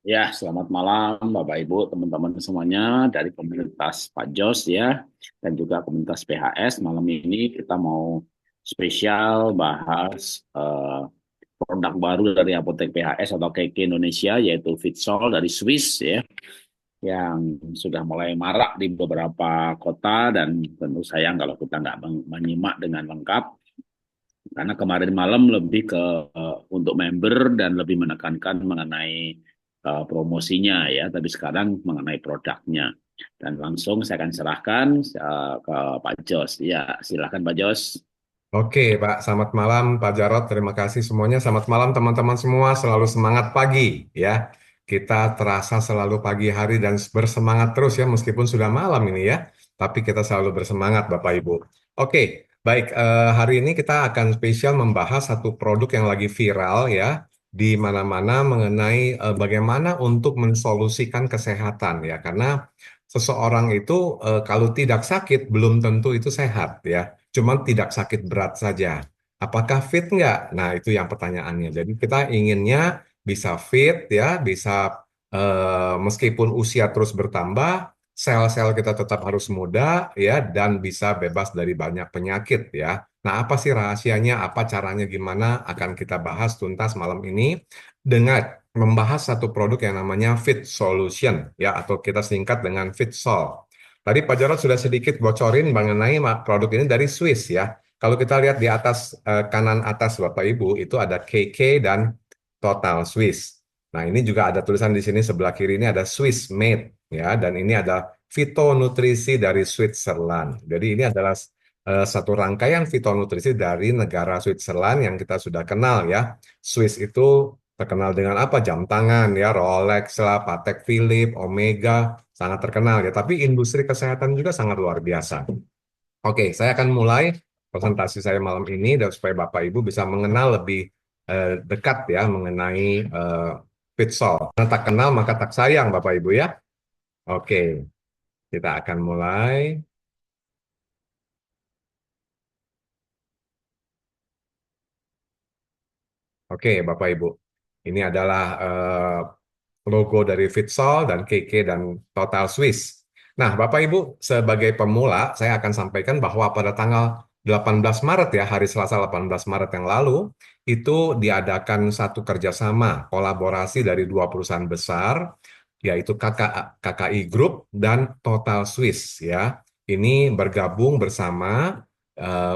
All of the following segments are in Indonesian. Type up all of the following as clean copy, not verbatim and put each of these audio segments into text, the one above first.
Ya, selamat malam Bapak Ibu, teman-teman semuanya dari komunitas Pajos ya, dan juga komunitas PHS. Malam ini kita mau spesial bahas produk baru dari Apotek PHS atau KK Indonesia, yaitu Fitsol dari Swiss ya, yang sudah mulai marak di beberapa kota dan tentu sayang kalau kita nggak menyimak dengan lengkap. Karena kemarin malam lebih ke untuk member dan lebih menekankan mengenai promosinya ya, tapi sekarang mengenai produknya. Dan langsung saya akan serahkan ke Pak Jos. Ya, silakan Pak Jos. Oke, Pak. Selamat malam, Pak Jarot. Terima kasih semuanya. Selamat malam, teman-teman semua. Selalu semangat pagi, ya. Kita terasa selalu pagi hari dan bersemangat terus ya, meskipun sudah malam ini ya. Tapi kita selalu bersemangat, Bapak Ibu. Oke, baik. Hari ini kita akan spesial membahas satu produk yang lagi viral ya, di mana-mana mengenai bagaimana untuk mensolusikan kesehatan ya. Karena seseorang itu kalau tidak sakit belum tentu itu sehat ya. Cuman tidak sakit berat saja. Apakah fit nggak? Nah, itu yang pertanyaannya. Jadi kita inginnya bisa fit ya, bisa meskipun usia terus bertambah, sel-sel kita tetap harus muda ya, dan bisa bebas dari banyak penyakit ya. Nah, apa sih rahasianya? Apa caranya gimana? Akan kita bahas tuntas malam ini dengan membahas satu produk yang namanya Fit Solution ya, atau kita singkat dengan Fitsol. Tadi Pak Jarod sudah sedikit bocorin mengenai produk ini dari Swiss ya. Kalau kita lihat di atas kanan atas Bapak Ibu itu ada KK dan Total Swiss. Nah, ini juga ada tulisan di sini sebelah kiri ini ada Swiss Made ya, dan ini ada fitonutrisi dari Switzerland. Jadi ini adalah satu rangkaian fitonutrisi dari negara Switzerland yang kita sudah kenal ya. Swiss itu terkenal dengan apa? Jam tangan ya, Rolex lah, Patek Philippe, Omega, sangat terkenal ya. Tapi industri kesehatan juga sangat luar biasa. Oke, saya akan mulai presentasi saya malam ini dan supaya Bapak Ibu bisa mengenal lebih dekat ya mengenai Pitsol. Karena tak kenal maka tak sayang Bapak Ibu ya. Oke, kita akan mulai. Oke, Bapak Ibu. Ini adalah logo dari Fitsol dan KK dan Total Swiss. Nah, Bapak Ibu, sebagai pemula, saya akan sampaikan bahwa pada tanggal 18 Maret ya, hari Selasa 18 Maret yang lalu, itu diadakan satu kerjasama kolaborasi dari dua perusahaan besar, yaitu KKI Group dan Total Swiss ya. Ini bergabung bersama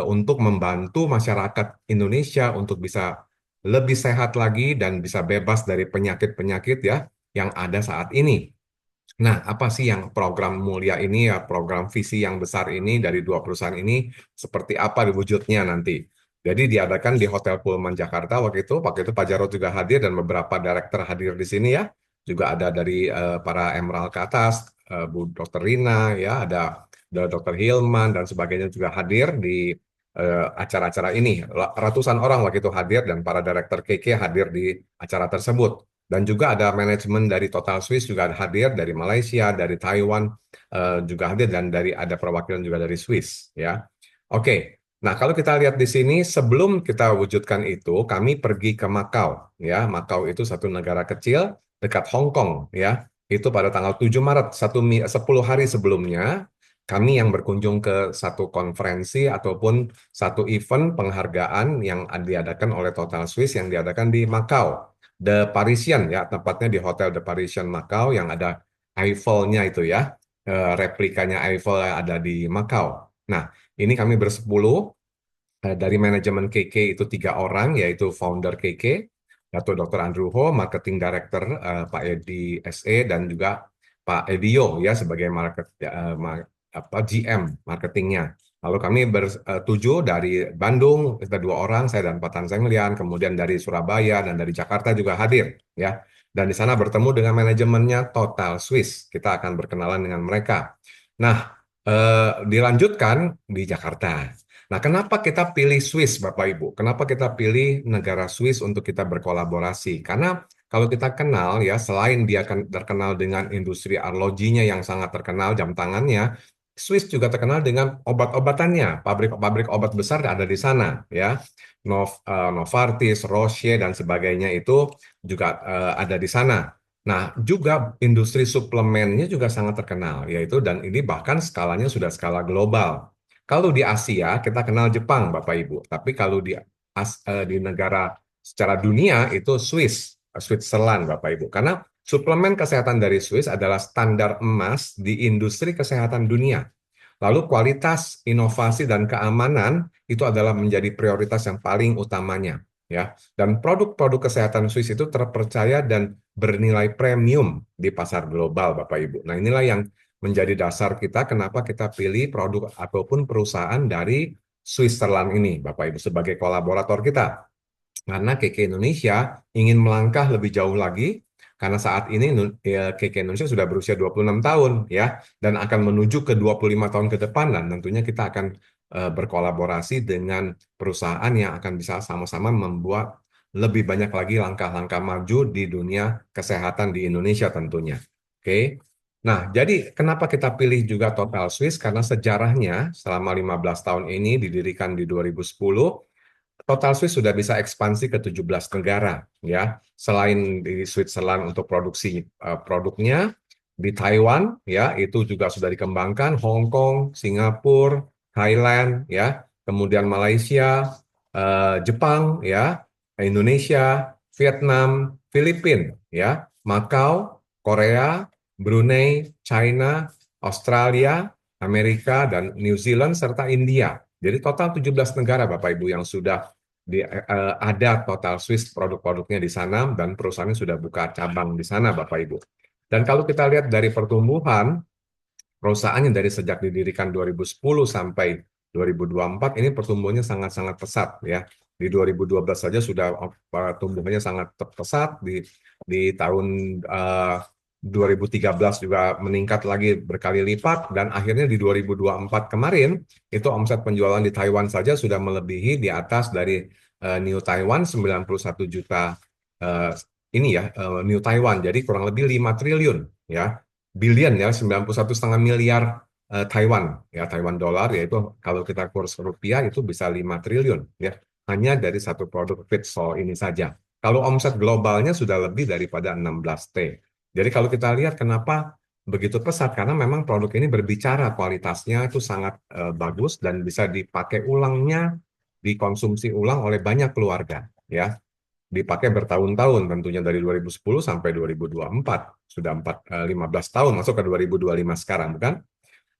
untuk membantu masyarakat Indonesia untuk bisa lebih sehat lagi dan bisa bebas dari penyakit-penyakit ya yang ada saat ini. Nah, apa sih yang program mulia ini ya, program visi yang besar ini dari dua perusahaan ini seperti apa wujudnya nanti? Jadi diadakan di Hotel Pullman Jakarta waktu itu Pak Jarod juga hadir dan beberapa direktur hadir di sini ya. Juga ada dari para Emerald ke atas, Bu Dr. Rina ya, ada Dr. Hilman dan sebagainya juga hadir di acara-acara ini. Ratusan orang waktu itu hadir dan para direktur KK hadir di acara tersebut. Dan juga ada manajemen dari Total Swiss juga hadir dari Malaysia, dari Taiwan juga hadir dan dari ada perwakilan juga dari Swiss ya. Oke. Nah, kalau kita lihat di sini sebelum kita wujudkan itu, kami pergi ke Makau ya. Makau itu satu negara kecil dekat Hong Kong ya. Itu pada tanggal 7 Maret, 10 hari sebelumnya kami yang berkunjung ke satu konferensi ataupun satu event penghargaan yang diadakan oleh Total Swiss yang diadakan di Makau. The Parisian ya, tempatnya di Hotel The Parisian Macau yang ada Eiffel-nya itu ya, replikanya Eiffel yang ada di Macau. Nah, ini kami bersepuluh dari manajemen KK itu 3 orang, yaitu founder KK, yaitu Dr. Andrew Ho, marketing director Pak Edi SE, dan juga Pak Edio ya sebagai GM marketingnya. Lalu kami bertujuh dari Bandung, kita 2 orang, saya dan Pak Tan Seng Lian, kemudian dari Surabaya dan dari Jakarta juga hadir ya. Dan di sana bertemu dengan manajemennya Total Swiss. Kita akan berkenalan dengan mereka. Nah, dilanjutkan di Jakarta. Nah, kenapa kita pilih Swiss, Bapak Ibu? Kenapa kita pilih negara Swiss untuk kita berkolaborasi? Karena kalau kita kenal ya, selain dia terkenal dengan industri arlojinya yang sangat terkenal, jam tangannya, Swiss juga terkenal dengan obat-obatannya. Pabrik-pabrik obat besar ada di sana, ya. Novartis, Roche, dan sebagainya itu juga ada di sana. Nah, juga industri suplemennya juga sangat terkenal, yaitu dan ini bahkan skalanya sudah skala global. Kalau di Asia, kita kenal Jepang, Bapak Ibu. Tapi kalau di negara secara dunia itu Switzerland, Bapak Ibu. Karena suplemen kesehatan dari Swiss adalah standar emas di industri kesehatan dunia. Lalu kualitas, inovasi, dan keamanan itu adalah menjadi prioritas yang paling utamanya. Ya, dan produk-produk kesehatan Swiss itu terpercaya dan bernilai premium di pasar global, Bapak Ibu. Nah, inilah yang menjadi dasar kita kenapa kita pilih produk ataupun perusahaan dari Switzerland ini, Bapak Ibu, sebagai kolaborator kita. Karena KK Indonesia ingin melangkah lebih jauh lagi, karena saat ini KK Indonesia sudah berusia 26 tahun, ya, dan akan menuju ke 25 tahun ke depan, dan tentunya kita akan berkolaborasi dengan perusahaan yang akan bisa sama-sama membuat lebih banyak lagi langkah-langkah maju di dunia kesehatan di Indonesia tentunya. Oke. Nah, jadi kenapa kita pilih juga Total Swiss? Karena sejarahnya selama 15 tahun ini didirikan di 2010, Total Swiss sudah bisa ekspansi ke 17 negara, ya. Selain di Switzerland untuk produksi produknya, di Taiwan ya itu juga sudah dikembangkan, Hong Kong, Singapura, Thailand ya, kemudian Malaysia, Jepang ya, Indonesia, Vietnam, Filipina ya, Makau, Korea, Brunei, China, Australia, Amerika dan New Zealand serta India. Jadi total 17 negara Bapak Ibu yang sudah ada Total Swiss produk-produknya di sana dan perusahaannya sudah buka cabang di sana Bapak Ibu. Dan kalau kita lihat dari pertumbuhan perusahaannya dari sejak didirikan 2010 sampai 2024 ini pertumbuhannya sangat-sangat pesat ya. Di 2012 saja sudah pertumbuhannya sangat pesat di tahun 2013 juga meningkat lagi berkali lipat dan akhirnya di 2024 kemarin itu omset penjualan di Taiwan saja sudah melebihi di atas dari New Taiwan 91 juta ini ya New Taiwan jadi kurang lebih 5 triliun ya billion ya 91,5 miliar Taiwan ya Taiwan dolar yaitu kalau kita kurs rupiah itu bisa 5 triliun ya hanya dari satu produk Fitsol ini saja. Kalau omset globalnya sudah lebih daripada 16 T. Jadi kalau kita lihat kenapa begitu pesat karena memang produk ini berbicara kualitasnya itu sangat bagus dan bisa dipakai ulangnya dikonsumsi ulang oleh banyak keluarga ya dipakai bertahun-tahun tentunya dari 2010 sampai 2024 sudah 15 tahun masuk ke 2025 sekarang bukan?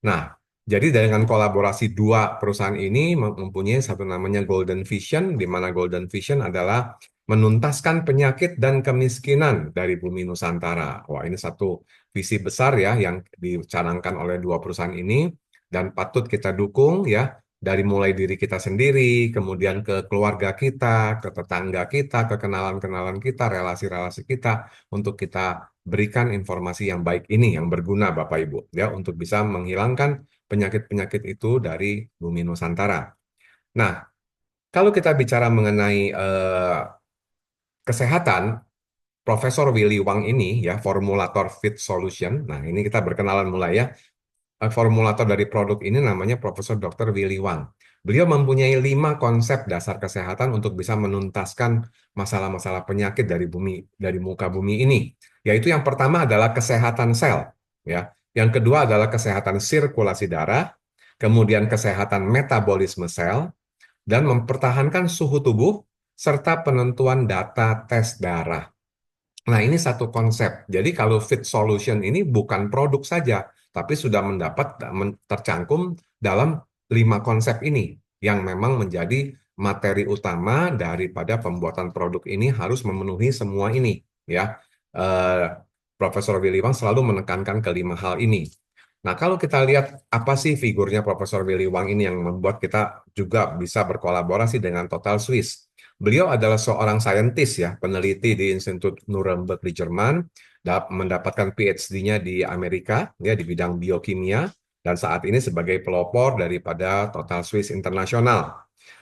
Nah, jadi dengan kolaborasi dua perusahaan ini mempunyai satu namanya Golden Vision, di mana Golden Vision adalah menuntaskan penyakit dan kemiskinan dari bumi Nusantara. Wah, ini satu visi besar ya yang dicanangkan oleh dua perusahaan ini dan patut kita dukung ya dari mulai diri kita sendiri, kemudian ke keluarga kita, ke tetangga kita, ke kenalan-kenalan kita, relasi-relasi kita untuk kita berikan informasi yang baik ini yang berguna Bapak Ibu ya untuk bisa menghilangkan penyakit-penyakit itu dari bumi Nusantara. Nah, kalau kita bicara mengenai kesehatan, Profesor Willy Wang ini ya formulator Fit Solution. Nah, ini kita berkenalan mulai ya. Formulator dari produk ini namanya Profesor Dr. Willy Wang. Beliau mempunyai 5 konsep dasar kesehatan untuk bisa menuntaskan masalah-masalah penyakit dari muka bumi ini. Yaitu yang pertama adalah kesehatan sel, ya. Yang kedua adalah kesehatan sirkulasi darah, kemudian kesehatan metabolisme sel, dan mempertahankan suhu tubuh serta penentuan data tes darah. Nah, ini satu konsep. Jadi kalau Fit Solution ini bukan produk saja, tapi sudah tercangkum dalam 5 konsep ini yang memang menjadi materi utama daripada pembuatan produk ini harus memenuhi semua ini. Ya, Eh, Profesor Willy Wang selalu menekankan ke 5 hal ini. Nah, kalau kita lihat apa sih figurnya Profesor Willy Wang ini yang membuat kita juga bisa berkolaborasi dengan Total Swiss. Beliau adalah seorang saintis ya, peneliti di Institut Nuremberg di Jerman, mendapatkan PhD-nya di Amerika ya di bidang biokimia dan saat ini sebagai pelopor daripada Total Swiss International.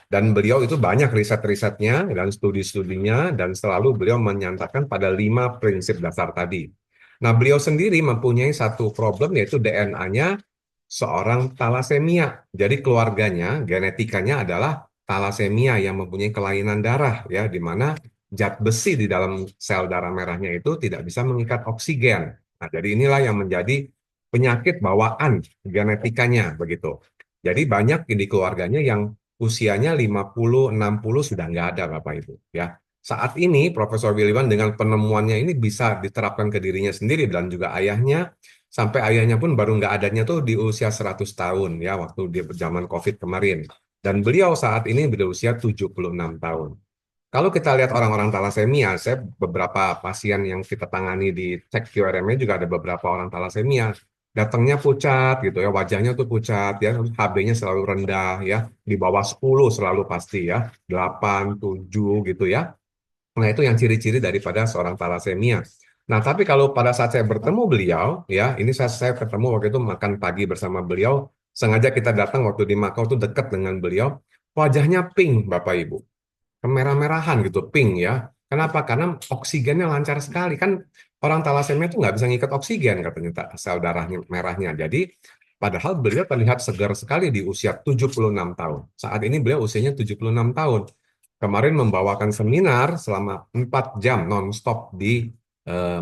Dan beliau itu banyak riset-risetnya dan studi-studinya dan selalu beliau menyatakan pada 5 prinsip dasar tadi. Nah, beliau sendiri mempunyai satu problem yaitu DNA-nya seorang talasemia. Jadi keluarganya, genetikanya adalah talasemia yang mempunyai kelainan darah ya di mana zat besi di dalam sel darah merahnya itu tidak bisa mengikat oksigen. Nah, jadi inilah yang menjadi penyakit bawaan genetikanya begitu. Jadi banyak di keluarganya yang usianya 50, 60 sudah nggak ada Bapak Ibu ya. Saat ini Profesor William dengan penemuannya ini bisa diterapkan ke dirinya sendiri dan juga ayahnya, sampai ayahnya pun baru nggak adanya tuh di usia 100 tahun ya waktu di zaman COVID kemarin. Dan beliau saat ini berusia 76 tahun. Kalau kita lihat orang-orang talasemia, saya beberapa pasien yang kita tangani di cek QRM-nya juga ada beberapa orang talasemia. Datangnya pucat gitu ya, wajahnya tuh pucat ya, HB-nya selalu rendah ya, di bawah 10 selalu pasti ya, 8, 7 gitu ya. Nah, itu yang ciri-ciri daripada seorang talasemia. Nah, tapi kalau pada saat saya bertemu beliau, ya, ini saya ketemu waktu itu makan pagi bersama beliau, sengaja kita datang waktu di Makau tuh dekat dengan beliau, wajahnya pink, Bapak Ibu, kemerah-merahan gitu, pink ya. Kenapa? Karena oksigennya lancar sekali. Kan orang talasemia tuh nggak bisa ngikat oksigen katanya sel darahnya merahnya. Jadi, padahal beliau terlihat segar sekali di usia 76 tahun. Saat ini beliau usianya 76 tahun. Kemarin membawakan seminar selama 4 jam non-stop di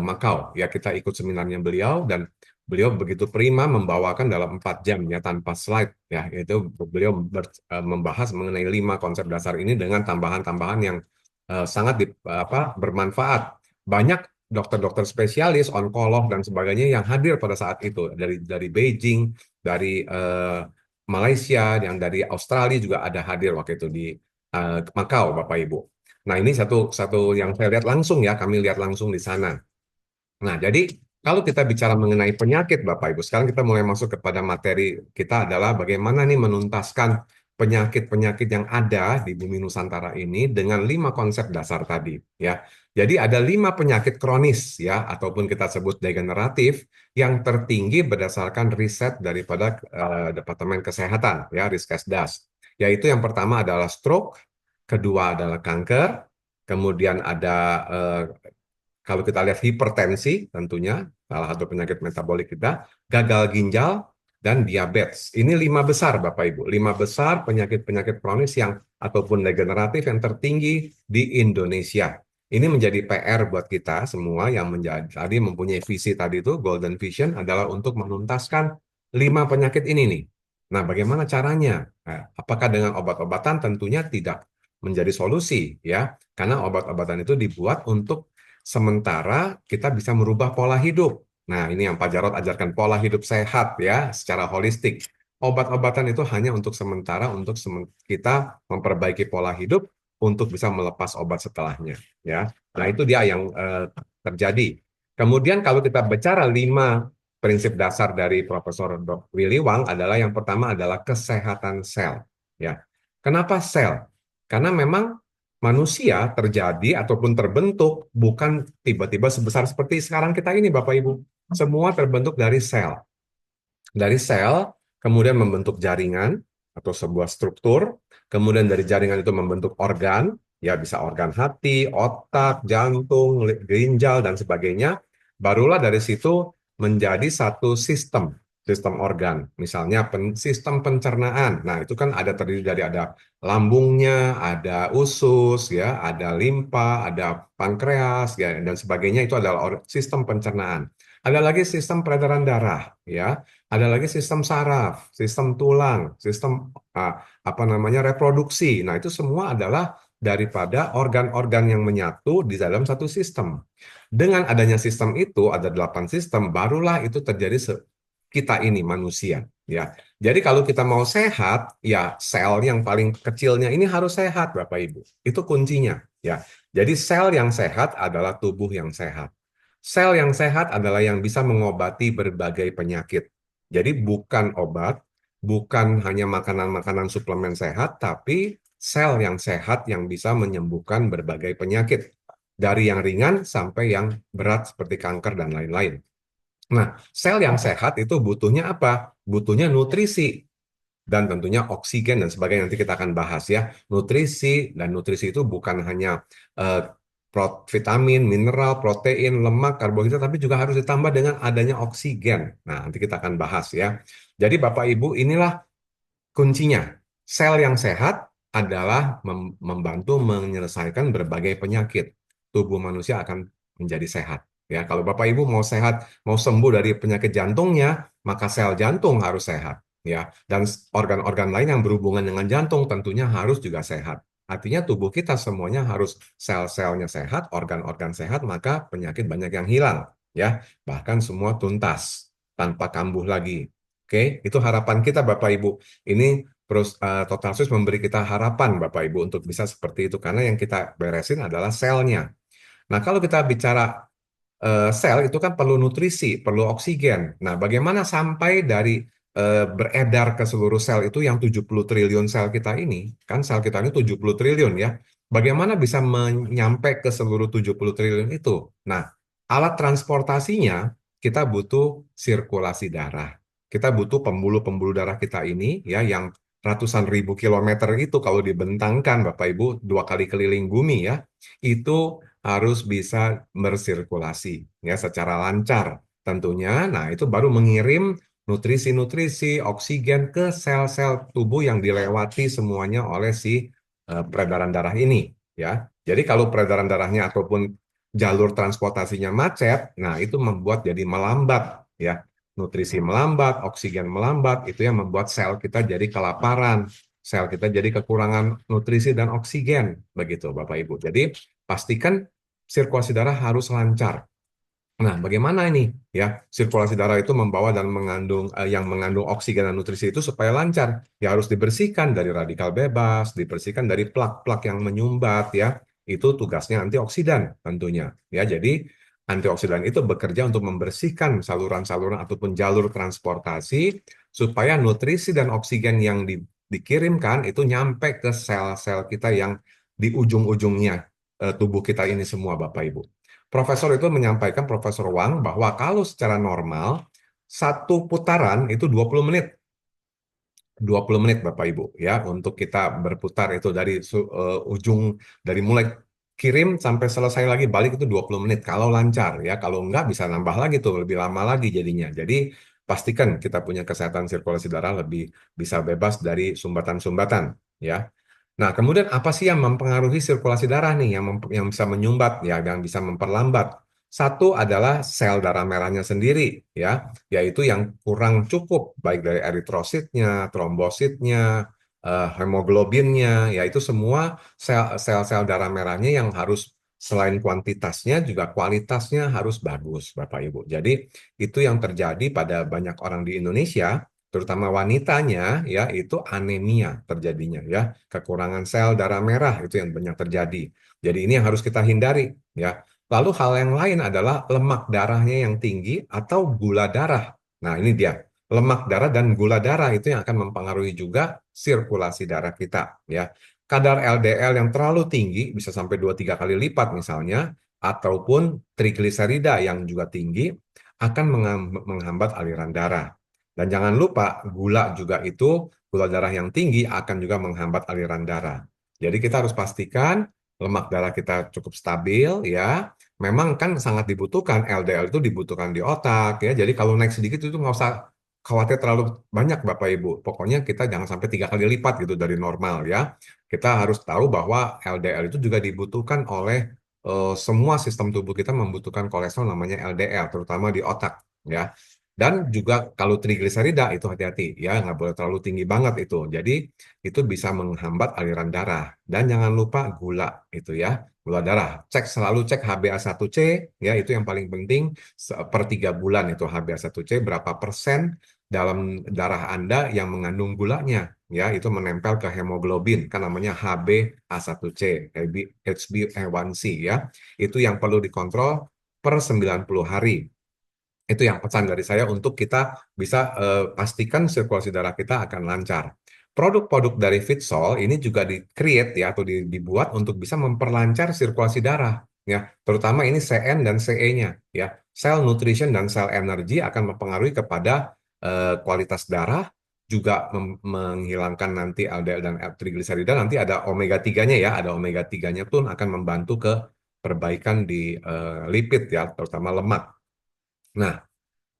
Makau. Ya, kita ikut seminarnya beliau dan beliau begitu prima membawakan dalam 4 jam ya tanpa slide ya. Itu beliau membahas mengenai 5 konsep dasar ini dengan tambahan-tambahan yang sangat bermanfaat. Banyak dokter-dokter spesialis, onkolog dan sebagainya yang hadir pada saat itu dari Beijing, dari Malaysia, yang dari Australia juga ada hadir waktu itu di Makau, Bapak Ibu. Nah, ini satu satu yang saya lihat langsung ya, kami lihat langsung di sana. Nah, jadi kalau kita bicara mengenai penyakit, Bapak Ibu, sekarang kita mulai masuk kepada materi kita adalah bagaimana nih menuntaskan penyakit-penyakit yang ada di bumi Nusantara ini dengan 5 konsep dasar tadi, ya. Jadi ada 5 penyakit kronis, ya, ataupun kita sebut degeneratif yang tertinggi berdasarkan riset daripada Departemen Kesehatan, ya, Riskesdas. Yaitu yang pertama adalah stroke, kedua adalah kanker, kemudian ada kalau kita lihat hipertensi tentunya, salah satu penyakit metabolik kita, gagal ginjal, dan diabetes. Ini 5 besar Bapak Ibu, 5 besar penyakit-penyakit kronis yang ataupun degeneratif yang tertinggi di Indonesia. Ini menjadi PR buat kita semua yang menjadi tadi mempunyai visi tadi itu, Golden Vision adalah untuk menuntaskan 5 penyakit ini nih. Nah, bagaimana caranya? Nah, apakah dengan obat-obatan? Tentunya tidak menjadi solusi ya, karena obat-obatan itu dibuat untuk sementara kita bisa merubah pola hidup. Nah, ini yang Pak Jarod ajarkan, pola hidup sehat ya, secara holistik. Obat-obatan itu hanya untuk sementara, untuk kita memperbaiki pola hidup untuk bisa melepas obat setelahnya. Ya, nah itu dia yang terjadi. Kemudian kalau kita bicara 5 prinsip dasar dari Profesor Willy Wang adalah yang pertama adalah kesehatan sel. Ya, kenapa sel? Karena memang manusia terjadi ataupun terbentuk bukan tiba-tiba sebesar seperti sekarang kita ini, Bapak Ibu. Semua terbentuk dari sel. Dari sel, kemudian membentuk jaringan atau sebuah struktur, kemudian dari jaringan itu membentuk organ, ya bisa organ hati, otak, jantung, ginjal, dan sebagainya. Barulah dari situ menjadi satu sistem organ. Misalnya sistem pencernaan. Nah, itu kan ada terdiri dari ada lambungnya, ada usus, ya, ada limpa, ada pankreas, ya, dan sebagainya. Itu adalah sistem pencernaan. Ada lagi sistem peredaran darah, ya. Ada lagi sistem saraf, sistem tulang, sistem apa namanya reproduksi. Nah, itu semua adalah daripada organ-organ yang menyatu di dalam satu sistem. Dengan adanya sistem itu, ada 8 sistem, barulah itu terjadi kita ini manusia. Ya, jadi kalau kita mau sehat, ya sel yang paling kecilnya ini harus sehat, Bapak Ibu. Itu kuncinya. Ya, jadi sel yang sehat adalah tubuh yang sehat. Sel yang sehat adalah yang bisa mengobati berbagai penyakit. Jadi bukan obat, bukan hanya makanan-makanan suplemen sehat, tapi sel yang sehat yang bisa menyembuhkan berbagai penyakit. Dari yang ringan sampai yang berat seperti kanker dan lain-lain. Nah, sel yang sehat itu butuhnya apa? Butuhnya nutrisi dan tentunya oksigen dan sebagainya. Nanti kita akan bahas ya. Nutrisi dan nutrisi itu bukan hanya vitamin, mineral, protein, lemak, karbohidrat, tapi juga harus ditambah dengan adanya oksigen. Nah, nanti kita akan bahas ya. Jadi Bapak Ibu, inilah kuncinya. Sel yang sehat adalah membantu menyelesaikan berbagai penyakit. Tubuh manusia akan menjadi sehat. Ya, kalau Bapak Ibu mau sehat, mau sembuh dari penyakit jantungnya, maka sel jantung harus sehat. Ya, dan organ-organ lain yang berhubungan dengan jantung tentunya harus juga sehat. Artinya tubuh kita semuanya harus sel-selnya sehat, organ-organ sehat, maka penyakit banyak yang hilang. Ya, bahkan semua tuntas tanpa kambuh lagi. Oke, itu harapan kita Bapak Ibu. Ini Total Swiss memberi kita harapan Bapak Ibu untuk bisa seperti itu karena yang kita beresin adalah selnya. Nah, kalau kita bicara sel itu kan perlu nutrisi, perlu oksigen. Nah, bagaimana sampai dari beredar ke seluruh sel itu yang 70 triliun sel kita ini, kan sel kita ini 70 triliun ya. Bagaimana bisa menyampai ke seluruh 70 triliun itu? Nah, alat transportasinya kita butuh sirkulasi darah. Kita butuh pembuluh-pembuluh darah kita ini ya yang ratusan ribu kilometer itu kalau dibentangkan Bapak Ibu 2 kali keliling bumi ya, itu harus bisa bersirkulasi ya secara lancar tentunya. Nah, itu baru mengirim nutrisi-nutrisi, oksigen ke sel-sel tubuh yang dilewati semuanya oleh si peredaran darah ini ya. Jadi kalau peredaran darahnya ataupun jalur transportasinya macet, nah itu membuat jadi melambat ya. Nutrisi melambat, oksigen melambat, itu yang membuat sel kita jadi kelaparan, sel kita jadi kekurangan nutrisi dan oksigen begitu Bapak Ibu. Jadi pastikan sirkulasi darah harus lancar. Nah, bagaimana ini ya? Sirkulasi darah itu membawa dan mengandung yang mengandung oksigen dan nutrisi itu supaya lancar. Ya harus dibersihkan dari radikal bebas, dibersihkan dari plak-plak yang menyumbat ya. Itu tugasnya antioksidan tentunya. Ya, jadi antioksidan itu bekerja untuk membersihkan saluran-saluran ataupun jalur transportasi supaya nutrisi dan oksigen yang dikirimkan itu nyampe ke sel-sel kita yang di ujung-ujungnya tubuh kita ini semua Bapak Ibu. Profesor itu menyampaikan, Profesor Wang, bahwa kalau secara normal, satu putaran itu 20 menit. 20 menit Bapak Ibu ya untuk kita berputar itu dari ujung dari mulai kirim sampai selesai lagi balik itu 20 menit kalau lancar ya kalau enggak bisa nambah lagi tuh lebih lama lagi jadinya. Jadi pastikan kita punya kesehatan sirkulasi darah lebih bisa bebas dari sumbatan-sumbatan ya. Nah, kemudian apa sih yang mempengaruhi sirkulasi darah nih, yang bisa menyumbat, ya, yang bisa memperlambat? Satu adalah sel darah merahnya sendiri, ya, yaitu yang kurang cukup, baik dari eritrositnya, trombositnya, hemoglobinnya, yaitu semua sel-sel darah merahnya yang harus selain kuantitasnya juga kualitasnya harus bagus, Bapak Ibu. Jadi itu yang terjadi pada banyak orang di Indonesia terutama wanitanya ya itu anemia terjadinya ya kekurangan sel darah merah itu yang banyak terjadi. Jadi ini yang harus kita hindari ya. Lalu hal yang lain adalah lemak darahnya yang tinggi atau gula darah. Nah, ini dia. Lemak darah dan gula darah itu yang akan mempengaruhi juga sirkulasi darah kita ya. Kadar LDL yang terlalu tinggi bisa sampai 2-3 kali lipat misalnya ataupun trigliserida yang juga tinggi akan menghambat aliran darah. Dan jangan lupa gula juga itu, gula darah yang tinggi akan juga menghambat aliran darah. Jadi kita harus pastikan lemak darah kita cukup stabil ya. Memang kan sangat dibutuhkan, LDL itu dibutuhkan di otak ya. Jadi kalau naik sedikit itu nggak usah khawatir terlalu banyak Bapak Ibu. Pokoknya kita jangan sampai 3 kali lipat gitu dari normal ya. Kita harus tahu bahwa LDL itu juga dibutuhkan oleh semua sistem tubuh kita membutuhkan kolesterol namanya LDL, terutama di otak ya. Dan juga kalau trigliserida itu hati-hati ya, nggak boleh terlalu tinggi banget itu. Jadi itu bisa menghambat aliran darah. Dan jangan lupa gula itu ya, gula darah. Selalu cek HbA1c ya, itu yang paling penting per 3 bulan itu HbA1c berapa persen dalam darah Anda yang mengandung gulanya ya, itu menempel ke hemoglobin kan namanya HbA1c, HbA1c ya. Itu yang perlu dikontrol per 90 hari. Itu yang pesan dari saya untuk kita bisa pastikan sirkulasi darah kita akan lancar. Produk-produk dari Fitsol ini juga di-create ya atau dibuat untuk bisa memperlancar sirkulasi darah ya, terutama ini CN dan CE-nya ya. Cell nutrition dan cell energy akan mempengaruhi kepada kualitas darah juga menghilangkan nanti LDL dan trigliserida, nanti ada omega 3-nya ya, ada omega 3-nya pun akan membantu ke perbaikan di lipid ya, terutama lemak. Nah,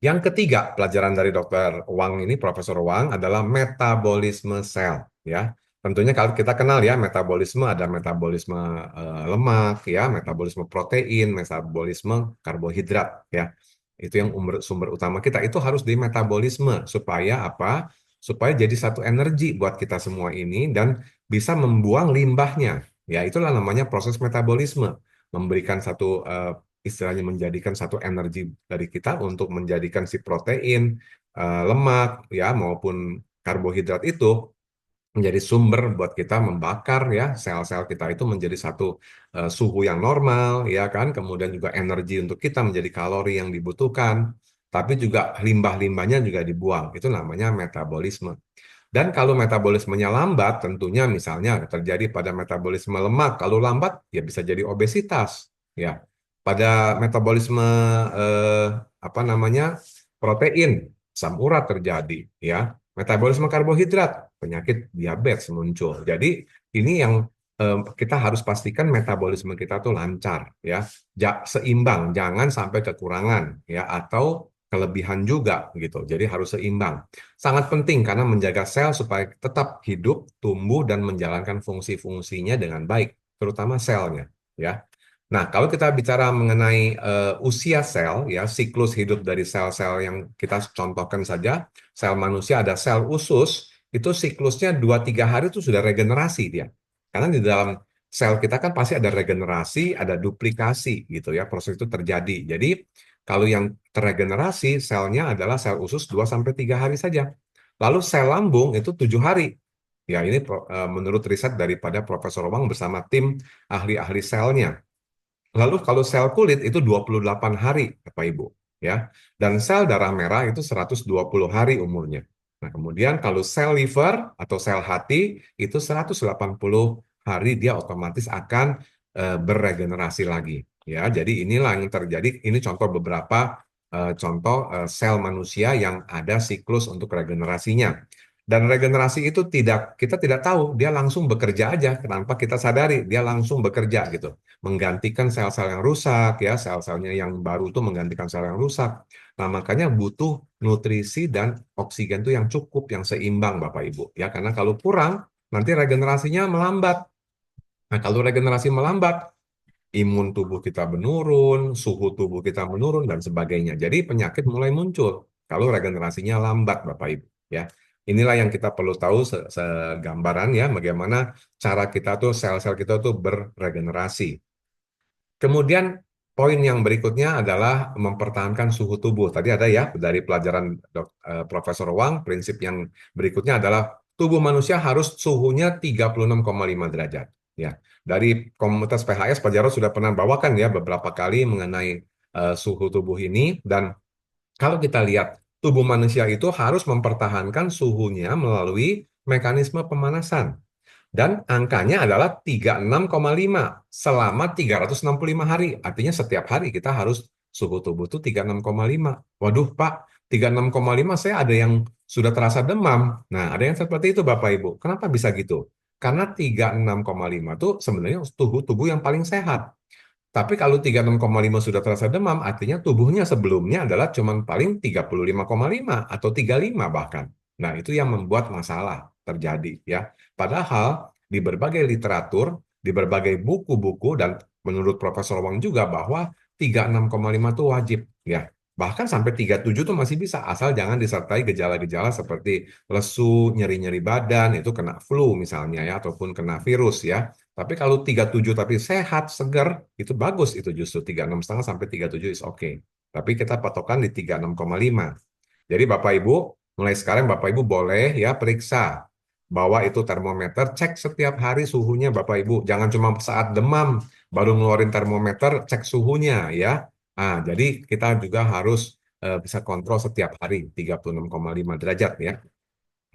yang ketiga, pelajaran dari Dr. Wang ini, Profesor Wang, adalah metabolisme sel. Ya, tentunya kalau kita kenal ya metabolisme ada metabolisme lemak ya, metabolisme protein, metabolisme karbohidrat ya. Itu yang sumber utama kita itu harus di metabolisme supaya apa? Supaya jadi satu energi buat kita semua ini dan bisa membuang limbahnya. Ya, itulah namanya proses metabolisme, memberikan satu istilahnya menjadikan satu energi dari kita untuk menjadikan si protein, lemak ya maupun karbohidrat itu menjadi sumber buat kita membakar ya sel-sel kita itu menjadi satu suhu yang normal ya kan, kemudian juga energi untuk kita menjadi kalori yang dibutuhkan, tapi juga limbah-limbahnya juga dibuang, itu namanya metabolisme. Dan kalau metabolismenya lambat, tentunya misalnya terjadi pada metabolisme lemak, kalau lambat ya bisa jadi obesitas ya. Pada metabolisme eh, apa namanya protein, asam urat terjadi ya. Metabolisme karbohidrat, penyakit diabetes muncul. Jadi ini yang kita harus pastikan metabolisme kita tuh lancar ya, seimbang, jangan sampai kekurangan ya atau kelebihan juga gitu. Jadi harus seimbang. Sangat penting karena menjaga sel supaya tetap hidup, tumbuh dan menjalankan fungsi-fungsinya dengan baik, terutama selnya ya. Nah, kalau kita bicara mengenai usia sel, ya siklus hidup dari sel-sel yang kita contohkan saja, sel manusia ada sel usus, itu siklusnya 2-3 hari itu sudah regenerasi dia. Karena di dalam sel kita kan pasti ada regenerasi, ada duplikasi gitu ya, proses itu terjadi. Jadi kalau yang terregenerasi selnya adalah sel usus 2-3 hari saja. Lalu sel lambung itu 7 hari. Ya, ini menurut riset daripada Profesor Wang bersama tim ahli-ahli selnya. Lalu kalau sel kulit itu 28 hari, Bapak Ibu, ya. Dan sel darah merah itu 120 hari umurnya. Nah, kemudian kalau sel liver atau sel hati itu 180 hari dia otomatis akan beregenerasi lagi. Ya, jadi inilah yang terjadi. Ini contoh beberapa contoh sel manusia yang ada siklus untuk regenerasinya. Dan regenerasi itu kita tidak tahu, dia langsung bekerja aja tanpa kita sadari, dia langsung bekerja gitu, menggantikan sel-sel yang rusak ya, sel-selnya yang baru itu menggantikan sel yang rusak. Nah, makanya butuh nutrisi dan oksigen itu yang cukup, yang seimbang Bapak Ibu ya, karena kalau kurang nanti regenerasinya melambat. Nah, kalau regenerasi melambat, imun tubuh kita menurun, suhu tubuh kita menurun dan sebagainya. Jadi penyakit mulai muncul kalau regenerasinya lambat Bapak Ibu ya. Inilah yang kita perlu tahu segambaran ya, bagaimana cara kita tuh sel-sel kita tuh beregenerasi. Kemudian poin yang berikutnya adalah mempertahankan suhu tubuh. Tadi ada ya dari pelajaran Profesor Wang, prinsip yang berikutnya adalah tubuh manusia harus suhunya 36,5 derajat. Ya, dari komunitas PHS Pak Jarod sudah pernah bawakan ya beberapa kali mengenai suhu tubuh ini, dan kalau kita lihat tubuh manusia itu harus mempertahankan suhunya melalui mekanisme pemanasan. Dan angkanya adalah 36,5 selama 365 hari. Artinya setiap hari kita harus suhu tubuh itu 36,5. Waduh Pak, 36,5 saya ada yang sudah terasa demam. Nah, ada yang seperti itu Bapak Ibu. Kenapa bisa gitu? Karena 36,5 itu sebenarnya suhu tubuh yang paling sehat. Tapi kalau 36,5 sudah terasa demam, artinya tubuhnya sebelumnya adalah cuma paling 35,5 atau 35 bahkan. Nah, itu yang membuat masalah terjadi ya. Padahal di berbagai literatur, di berbagai buku-buku dan menurut Profesor Wang juga bahwa 36,5 itu wajib ya. Bahkan sampai 37 itu masih bisa asal jangan disertai gejala-gejala seperti lesu, nyeri-nyeri badan, itu kena flu misalnya ya ataupun kena virus ya. Tapi kalau 37 tapi sehat, segar, itu bagus itu justru 36,5 sampai 37 is oke. Tapi kita patokan di 36,5. Jadi Bapak Ibu, mulai sekarang Bapak Ibu boleh ya periksa. Bawa itu termometer, cek setiap hari suhunya Bapak Ibu. Jangan cuma saat demam baru ngeluarin termometer, cek suhunya ya. Jadi kita juga harus bisa kontrol setiap hari 36,5 derajat ya.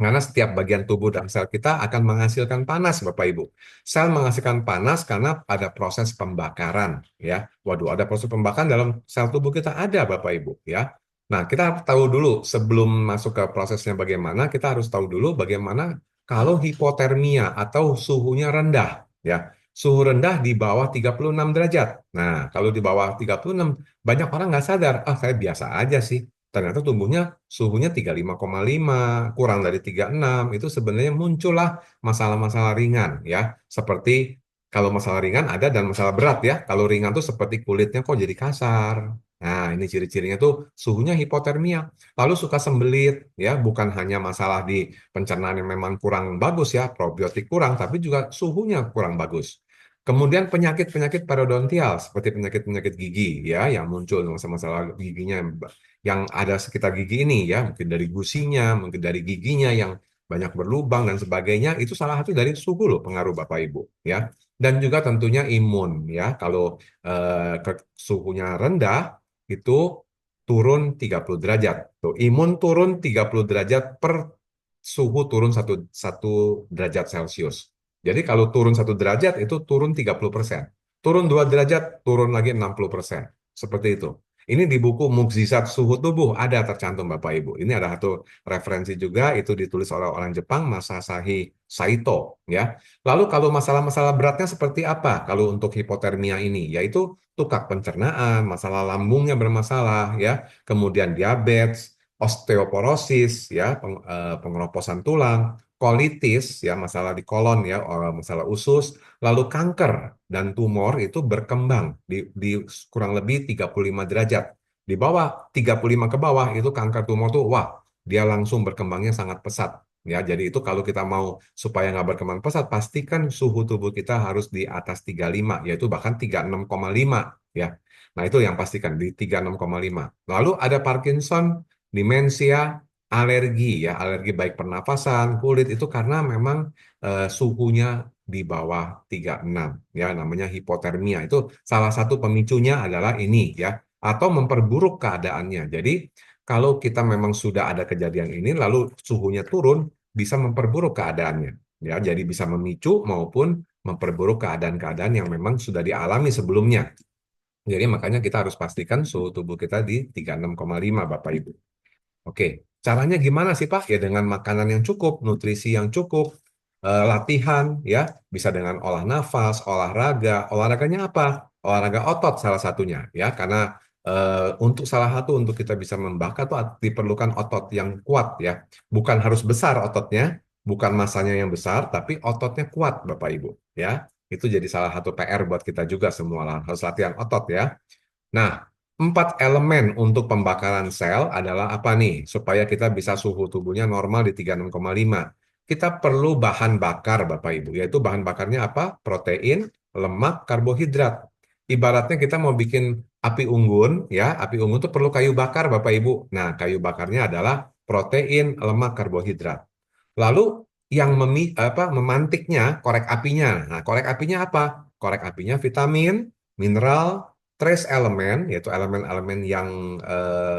Karena setiap bagian tubuh dan sel kita akan menghasilkan panas, Bapak Ibu. Sel menghasilkan panas karena ada proses pembakaran, ya. Waduh, ada proses pembakaran dalam sel tubuh kita ada, Bapak Ibu, ya. Nah, kita tahu dulu sebelum masuk ke prosesnya bagaimana, kita harus tahu dulu bagaimana kalau hipotermia atau suhunya rendah, ya. Suhu rendah di bawah 36 derajat. Nah, kalau di bawah 36, banyak orang nggak sadar, saya biasa aja sih. ternyata tubuhnya suhunya 35,5, kurang dari 36, itu sebenarnya muncullah masalah-masalah ringan ya. Seperti kalau masalah ringan ada dan masalah berat ya. Kalau ringan tuh seperti kulitnya kok jadi kasar. Nah, ini ciri-cirinya tuh suhunya hipotermia. Lalu suka sembelit ya, bukan hanya masalah di pencernaan yang memang kurang bagus ya, probiotik kurang, tapi juga suhunya kurang bagus. Kemudian penyakit-penyakit periodontial seperti penyakit-penyakit gigi ya yang muncul masalah-masalah giginya yang ada sekitar gigi ini ya, mungkin dari gusinya, mungkin dari giginya yang banyak berlubang dan sebagainya, itu salah satu dari suhu loh pengaruh Bapak Ibu ya. Dan juga tentunya imun ya. Kalau suhunya rendah itu turun 30 derajat. Tuh, imun turun 30 derajat per suhu turun satu derajat Celcius. Jadi kalau turun 1 derajat itu turun 30%. Turun 2 derajat, turun lagi 60%. Seperti itu. Ini di buku Mukjizat Suhu Tubuh ada tercantum Bapak Ibu. Ini ada satu referensi juga, itu ditulis oleh orang Jepang, Masashi Saito. Ya. Lalu kalau masalah-masalah beratnya seperti apa? Kalau untuk hipotermia ini, yaitu tukak pencernaan, masalah lambungnya bermasalah, ya, kemudian diabetes, osteoporosis, ya, pengeroposan tulang, kolitis, ya, masalah di kolon, ya, masalah usus, lalu kanker dan tumor itu berkembang di kurang lebih 35 derajat. Di bawah 35 ke bawah itu kanker tumor tuh, wah, dia langsung berkembangnya sangat pesat. Ya, jadi itu kalau kita mau supaya nggak berkembang pesat, pastikan suhu tubuh kita harus di atas 35, yaitu bahkan 36,5. Ya. Nah, itu yang pastikan di 36,5. Lalu ada Parkinson, demensia, alergi ya, alergi baik pernafasan, kulit itu karena memang suhunya di bawah 36 ya, namanya hipotermia. Itu salah satu pemicunya adalah ini ya, atau memperburuk keadaannya. Jadi kalau kita memang sudah ada kejadian ini lalu suhunya turun bisa memperburuk keadaannya ya, jadi bisa memicu maupun memperburuk keadaan-keadaan yang memang sudah dialami sebelumnya. Jadi makanya kita harus pastikan suhu tubuh kita di 36,5 Bapak Ibu. Oke, caranya gimana sih Pak? Ya dengan makanan yang cukup, nutrisi yang cukup, latihan ya, bisa dengan olah nafas, olahraga. Olahraganya apa? Olahraga otot salah satunya ya, karena untuk salah satu untuk kita bisa membakar tuh diperlukan otot yang kuat ya. Bukan harus besar ototnya, bukan masanya yang besar, tapi ototnya kuat Bapak Ibu ya. Itu jadi salah satu PR buat kita juga semua lah, harus latihan otot ya. Nah, 4 elemen untuk pembakaran sel adalah apa nih? Supaya kita bisa suhu tubuhnya normal di 36,5. Kita perlu bahan bakar, Bapak Ibu. Yaitu bahan bakarnya apa? Protein, lemak, karbohidrat. Ibaratnya kita mau bikin api unggun, ya. Api unggun itu perlu kayu bakar, Bapak Ibu. Nah, kayu bakarnya adalah protein, lemak, karbohidrat. Lalu yang memantiknya, korek apinya. Nah, korek apinya apa? Korek apinya vitamin, mineral, trace elemen, yaitu elemen-elemen yang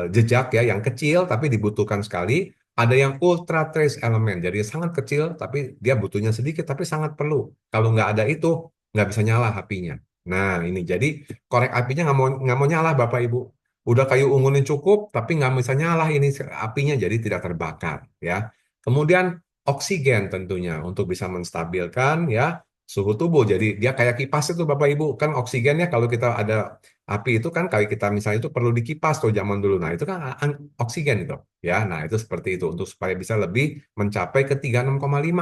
jejak ya, yang kecil tapi dibutuhkan sekali. Ada yang ultra trace elemen, jadi sangat kecil tapi dia butuhnya sedikit tapi sangat perlu. Kalau nggak ada itu, nggak bisa nyala apinya. Nah ini jadi korek apinya nggak mau nyala Bapak Ibu. Udah kayu unggunnya cukup tapi nggak bisa nyala ini apinya jadi tidak terbakar ya. Kemudian oksigen tentunya untuk bisa menstabilkan ya suhu tubuh. Jadi dia kayak kipas itu Bapak Ibu. Kan oksigennya kalau kita ada api itu kan kayak kita misalnya itu perlu dikipas tuh zaman dulu. Nah, itu kan oksigen itu. Ya, nah itu seperti itu untuk supaya bisa lebih mencapai ke 36,5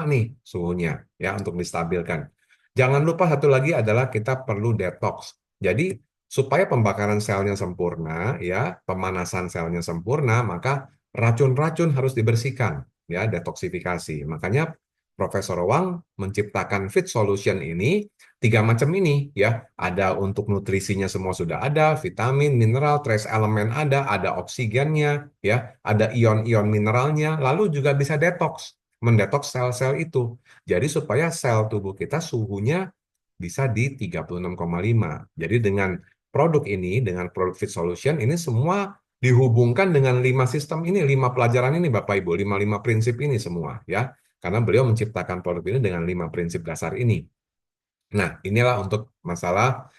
nih suhunya ya untuk distabilkan. Jangan lupa satu lagi adalah kita perlu detox. Jadi supaya pembakaran selnya sempurna ya, pemanasan selnya sempurna, maka racun-racun harus dibersihkan ya, detoksifikasi. Makanya Profesor Wang menciptakan Fit Solution ini 3 macam ini ya. Ada untuk nutrisinya semua sudah ada, vitamin, mineral, trace elemen ada oksigennya ya, ada ion-ion mineralnya, lalu juga bisa detox, mendetoks sel-sel itu. Jadi supaya sel tubuh kita suhunya bisa di 36,5. Jadi dengan produk ini, dengan produk Fit Solution ini semua dihubungkan dengan 5 sistem ini, 5 pelajaran ini Bapak Ibu, 5 prinsip ini semua ya. Karena beliau menciptakan produk ini dengan 5 prinsip dasar ini. Nah, inilah untuk masalah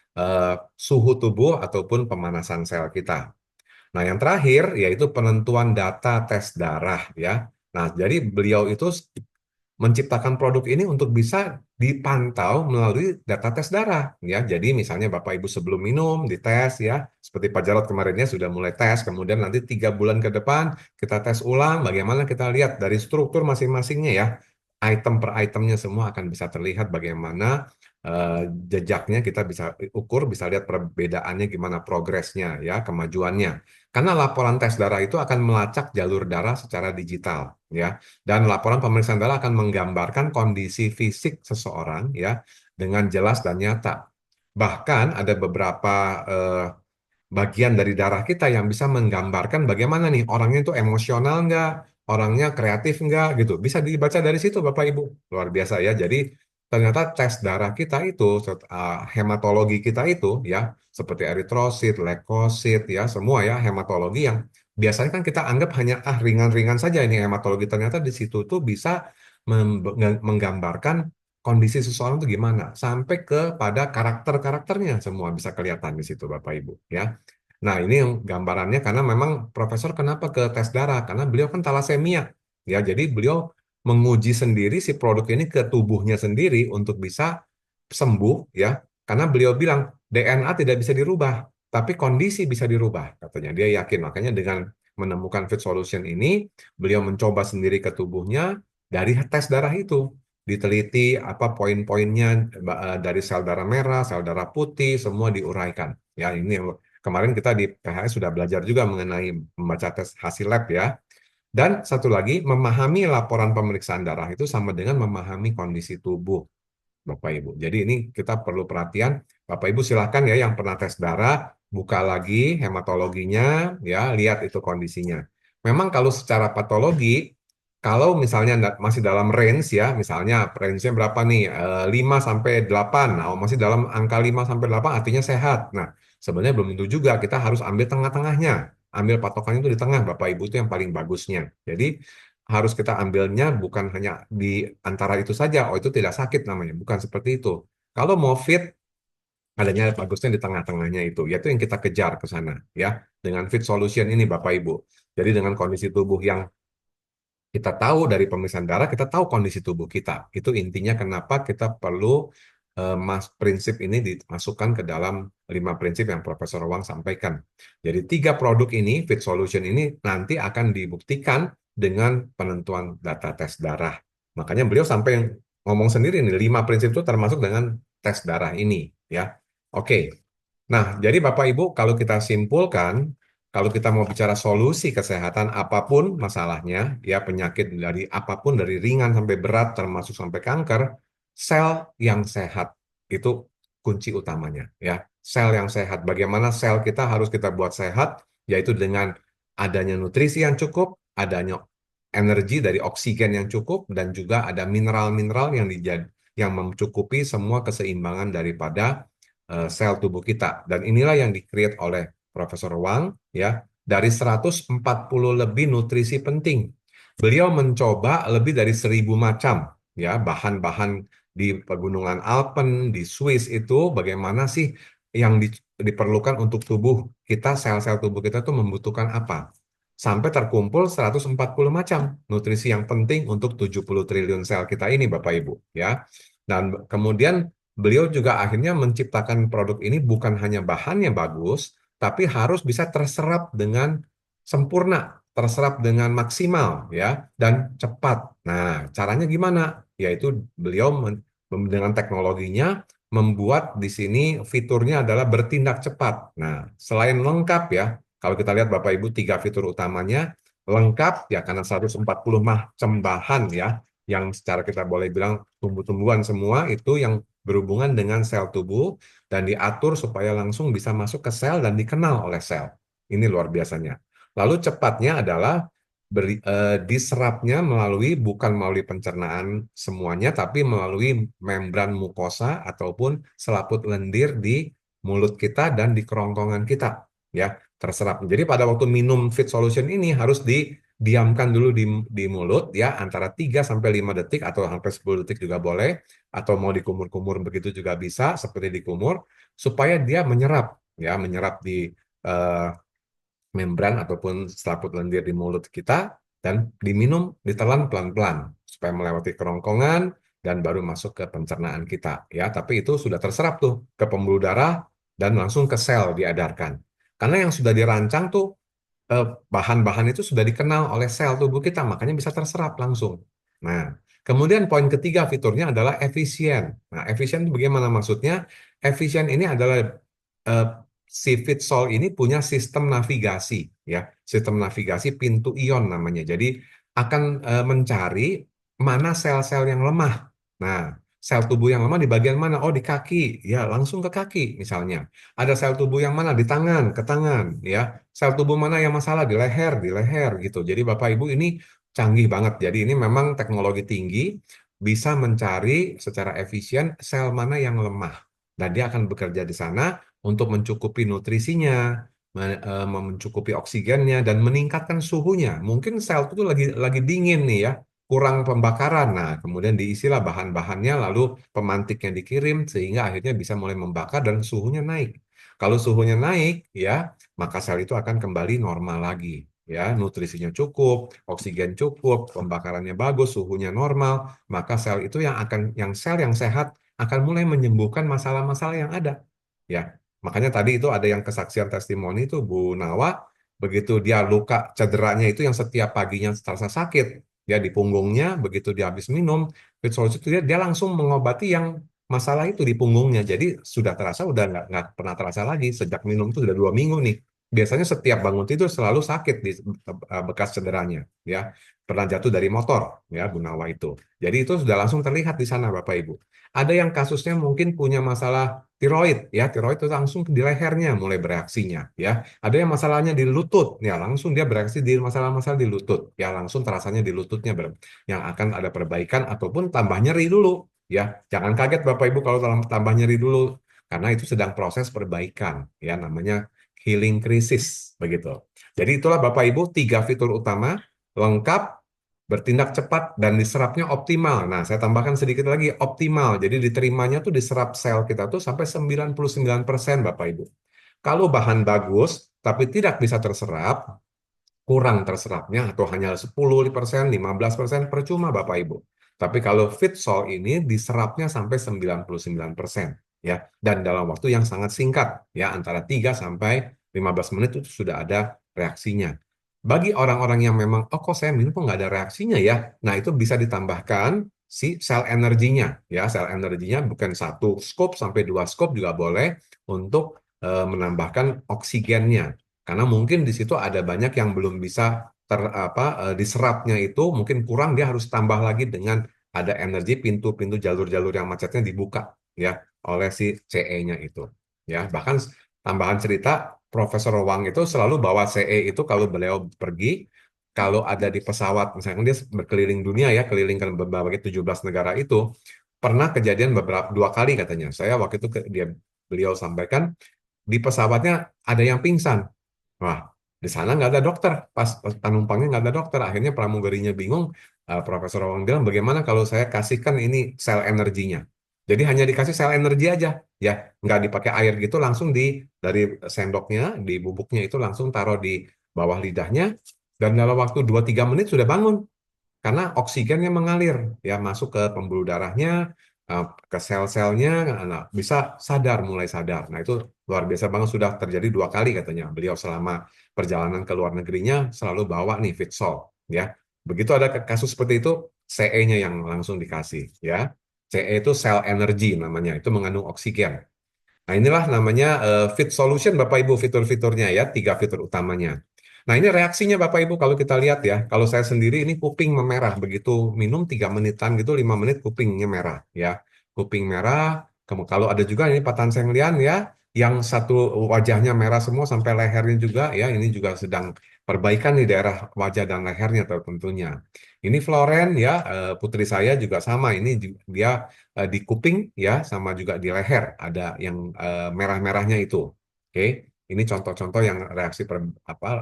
suhu tubuh ataupun pemanasan sel kita. Nah, yang terakhir yaitu penentuan data tes darah ya. Nah, jadi beliau itu menciptakan produk ini untuk bisa dipantau melalui data tes darah ya. Jadi misalnya Bapak Ibu sebelum minum dites ya, seperti Pak Jarod kemarinnya sudah mulai tes, kemudian nanti 3 bulan ke depan kita tes ulang, bagaimana kita lihat dari struktur masing-masingnya ya, item per itemnya semua akan bisa terlihat bagaimana jejaknya kita bisa ukur, bisa lihat perbedaannya gimana progresnya ya, kemajuannya. Karena laporan tes darah itu akan melacak jalur darah secara digital ya. Dan laporan pemeriksaan darah akan menggambarkan kondisi fisik seseorang ya dengan jelas dan nyata. Bahkan ada beberapa eh, bagian dari darah kita yang bisa menggambarkan bagaimana nih orangnya itu emosional nggak, orangnya kreatif nggak gitu. Bisa dibaca dari situ Bapak Ibu. Luar biasa ya. Jadi ternyata tes darah kita itu, hematologi kita itu ya, seperti eritrosit, leukosit ya, semua ya hematologi yang biasanya kan kita anggap hanya ringan-ringan saja ini hematologi. Ternyata di situ tuh bisa menggambarkan kondisi seseorang itu gimana, sampai kepada karakter-karakternya semua bisa kelihatan di situ Bapak Ibu ya. Nah, ini yang gambarannya karena memang Profesor kenapa ke tes darah? Karena beliau kan talasemia. Ya, jadi beliau menguji sendiri si produk ini ke tubuhnya sendiri untuk bisa sembuh ya. Karena beliau bilang DNA tidak bisa dirubah, tapi kondisi bisa dirubah katanya. Dia yakin. Makanya dengan menemukan Fit Solution ini, beliau mencoba sendiri ke tubuhnya dari tes darah itu. Diteliti apa poin-poinnya dari sel darah merah, sel darah putih, semua diuraikan. Ya, ini yang kemarin kita di PHS sudah belajar juga mengenai membaca tes hasil lab ya. Dan satu lagi, memahami laporan pemeriksaan darah itu sama dengan memahami kondisi tubuh, Bapak Ibu. Jadi ini kita perlu perhatian. Bapak Ibu silahkan ya yang pernah tes darah, buka lagi hematologinya, ya lihat itu kondisinya. Memang kalau secara patologi, kalau misalnya masih dalam range ya, misalnya range-nya berapa nih? 5 sampai 8. Nah, masih dalam angka 5 sampai 8 artinya sehat. Nah, sebenarnya belum tentu juga, kita harus ambil tengah-tengahnya. Ambil patokannya itu di tengah, Bapak Ibu itu yang paling bagusnya. Jadi harus kita ambilnya bukan hanya di antara itu saja, oh itu tidak sakit namanya, bukan seperti itu. Kalau mau fit, adanya bagusnya di tengah-tengahnya itu, yaitu yang kita kejar ke sana ya. Dengan fit solution ini Bapak Ibu. Jadi dengan kondisi tubuh yang kita tahu dari pemeriksaan darah, kita tahu kondisi tubuh kita. Itu intinya kenapa kita perlu prinsip ini dimasukkan ke dalam 5 prinsip yang Profesor Wang sampaikan. Jadi 3 produk ini, Fit Solution ini nanti akan dibuktikan dengan penentuan data tes darah. Makanya beliau sampai ngomong sendiri nih, 5 prinsip itu termasuk dengan tes darah ini. Ya, oke. Nah, jadi Bapak Ibu, kalau kita simpulkan, kalau kita mau bicara solusi kesehatan apapun masalahnya, ya penyakit dari apapun, dari ringan sampai berat, termasuk sampai kanker, sel yang sehat itu kunci utamanya. Ya, sel yang sehat. Bagaimana sel kita harus kita buat sehat, yaitu dengan adanya nutrisi yang cukup, adanya energi dari oksigen yang cukup, dan juga ada mineral-mineral yang mencukupi semua keseimbangan daripada sel tubuh kita. Dan inilah yang di-create oleh Profesor Wang ya, dari 140 lebih nutrisi penting. Beliau mencoba lebih dari 1.000 macam ya bahan-bahan di pegunungan Alpen, di Swiss itu bagaimana sih yang diperlukan untuk tubuh kita, sel-sel tubuh kita itu membutuhkan apa. Sampai terkumpul 140 macam nutrisi yang penting untuk 70 triliun sel kita ini Bapak Ibu ya. Dan kemudian beliau juga akhirnya menciptakan produk ini bukan hanya bahannya bagus, tapi harus bisa terserap dengan sempurna, terserap dengan maksimal ya, dan cepat. Nah, caranya gimana? Yaitu beliau dengan teknologinya membuat di sini fiturnya adalah bertindak cepat. Nah, selain lengkap ya, kalau kita lihat Bapak Ibu 3 fitur utamanya lengkap ya karena 140 macam bahan ya, yang secara kita boleh bilang tumbuh-tumbuhan semua itu yang berhubungan dengan sel tubuh dan diatur supaya langsung bisa masuk ke sel dan dikenal oleh sel. Ini luar biasanya. Lalu cepatnya adalah diserapnya bukan melalui pencernaan semuanya, tapi melalui membran mukosa ataupun selaput lendir di mulut kita dan di kerongkongan kita, ya terserap. Jadi pada waktu minum Fit Solution ini harus didiamkan dulu di mulut, ya antara 3 sampai 5 detik atau sampai 10 detik juga boleh, atau mau dikumur-kumur begitu juga bisa, seperti dikumur, supaya dia menyerap, ya menyerap di eh, membran ataupun selaput lendir di mulut kita dan diminum, ditelan pelan-pelan supaya melewati kerongkongan dan baru masuk ke pencernaan kita ya. Tapi itu sudah terserap tuh ke pembuluh darah dan langsung ke sel diedarkan. Karena yang sudah dirancang tuh bahan-bahan itu sudah dikenal oleh sel tubuh kita, makanya bisa terserap langsung. Nah, kemudian poin ketiga fiturnya adalah efisien. Nah, efisien itu bagaimana maksudnya? Efisien ini adalah eh, si Fitsol ini punya sistem navigasi, ya, sistem navigasi pintu ion namanya. Jadi akan mencari mana sel-sel yang lemah. Nah, sel tubuh yang lemah di bagian mana? Oh, di kaki, ya, langsung ke kaki misalnya. Ada sel tubuh yang mana? Di tangan, ke tangan, ya. Sel tubuh mana yang masalah? Di leher gitu. Jadi Bapak Ibu ini canggih banget. Jadi ini memang teknologi tinggi, bisa mencari secara efisien sel mana yang lemah. Dan dia akan bekerja di sana untuk mencukupi nutrisinya, mencukupi oksigennya, dan meningkatkan suhunya. Mungkin sel itu lagi dingin nih ya, kurang pembakaran. Nah, kemudian diisilah bahan-bahannya, lalu pemantiknya dikirim, sehingga akhirnya bisa mulai membakar dan suhunya naik. Kalau suhunya naik, ya, maka sel itu akan kembali normal lagi. Ya, nutrisinya cukup, oksigen cukup, pembakarannya bagus, suhunya normal, maka sel itu yang sel yang sehat akan mulai menyembuhkan masalah-masalah yang ada. Ya, makanya tadi itu ada yang kesaksian testimoni itu Bu Nawa, begitu dia luka cederanya itu yang setiap paginya terasa sakit, ya di punggungnya, begitu dia habis minum Fit Solution itu dia langsung mengobati yang masalah itu di punggungnya. Jadi sudah terasa, udah nggak pernah terasa lagi sejak minum itu sudah 2 minggu nih. Biasanya setiap bangun tidur selalu sakit di bekas cederanya, ya pernah jatuh dari motor, ya Bu Nawa itu. Jadi itu sudah langsung terlihat di sana Bapak Ibu. Ada yang kasusnya mungkin punya masalah tiroid, ya tiroid itu langsung di lehernya mulai bereaksinya, ya. Ada yang masalahnya di lutut, ya langsung dia bereaksi di masalah-masalah di lutut, ya langsung terasanya di lututnya yang akan ada perbaikan ataupun tambah nyeri dulu, ya. Jangan kaget Bapak Ibu kalau tambah nyeri dulu, karena itu sedang proses perbaikan, ya namanya healing crisis, begitu. Jadi itulah Bapak Ibu 3 fitur utama lengkap, bertindak cepat, dan diserapnya optimal. Nah, saya tambahkan sedikit lagi, optimal. Jadi diterimanya tuh diserap sel kita tuh sampai 99% Bapak Ibu. Kalau bahan bagus, tapi tidak bisa terserap, kurang terserapnya, atau hanya 10%, 15%, percuma Bapak Ibu. Tapi kalau Fitsol ini diserapnya sampai 99%. Ya, dan dalam waktu yang sangat singkat, ya antara 3 sampai 15 menit itu sudah ada reaksinya. Bagi orang-orang yang memang, oh kok saya minum kok nggak ada reaksinya ya, nah itu bisa ditambahkan si sel energinya, ya sel energinya bukan 1 scoop sampai 2 scoop juga boleh untuk menambahkan oksigennya, karena mungkin di situ ada banyak yang belum bisa diserapnya itu mungkin kurang, dia harus tambah lagi dengan ada energi pintu-pintu jalur-jalur yang macetnya dibuka ya oleh si CE-nya itu. Ya, bahkan tambahan cerita, Profesor Wang itu selalu bawa CE itu kalau beliau pergi, kalau ada di pesawat, misalnya dia berkeliling dunia ya, keliling ke berbagai 17 negara itu, pernah kejadian beberapa 2 kali katanya. Saya waktu itu beliau sampaikan di pesawatnya ada yang pingsan. Wah, di sana nggak ada dokter. Pas penumpangnya nggak ada dokter. Akhirnya pramugarinya bingung. Profesor Wang bilang, bagaimana kalau saya kasihkan ini sel energinya? Jadi hanya dikasih sel energi aja, ya, nggak dipakai air gitu, langsung dari sendoknya, di bubuknya itu langsung taruh di bawah lidahnya, dan dalam waktu 2-3 menit sudah bangun karena oksigennya mengalir ya masuk ke pembuluh darahnya, ke sel-selnya, nah, bisa mulai sadar. Nah itu luar biasa banget, sudah terjadi 2 kali katanya. Beliau selama perjalanan ke luar negerinya selalu bawa nih Fitsol ya. Begitu ada kasus seperti itu, CE-nya yang langsung dikasih ya. CE itu sel energy namanya, itu mengandung oksigen. Nah, inilah namanya Fit Solution Bapak Ibu, fitur-fiturnya ya, 3 fitur utamanya. Nah, ini reaksinya Bapak Ibu kalau kita lihat ya. Kalau saya sendiri ini kuping memerah, begitu minum 3 menitan gitu, 5 menit kupingnya merah ya. Kuping merah, kalau ada juga ini Pak Tan Seng Lian ya, yang satu wajahnya merah semua sampai lehernya juga ya, ini juga sedang perbaikan di daerah wajah dan lehernya tentunya. Ini Floren ya, putri saya juga sama, ini dia di kuping ya, sama juga di leher ada yang merah-merahnya itu. Oke, ini contoh-contoh yang reaksi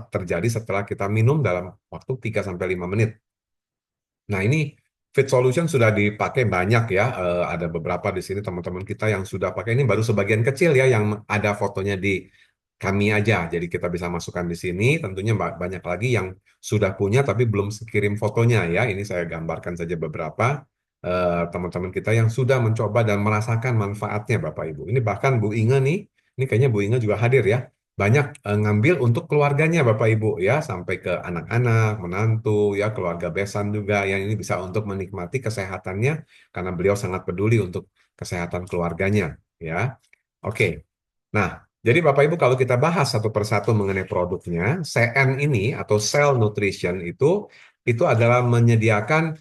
terjadi setelah kita minum dalam waktu 3 sampai 5 menit. Nah, ini Fit Solution sudah dipakai banyak ya. Ada beberapa di sini teman-teman kita yang sudah pakai, ini baru sebagian kecil ya yang ada fotonya di kami aja. Jadi kita bisa masukkan di sini. Tentunya banyak lagi yang sudah punya tapi belum kirim fotonya ya. Ini saya gambarkan saja beberapa teman-teman kita yang sudah mencoba dan merasakan manfaatnya Bapak Ibu. Ini bahkan Bu Inge nih, ini kayaknya Bu Inge juga hadir ya. Banyak ngambil untuk keluarganya Bapak Ibu ya, sampai ke anak-anak, menantu ya, keluarga besan juga yang ini bisa untuk menikmati kesehatannya karena beliau sangat peduli untuk kesehatan keluarganya ya. Oke. Nah, jadi Bapak Ibu kalau kita bahas satu persatu mengenai produknya, CN ini atau Cell Nutrition itu adalah menyediakan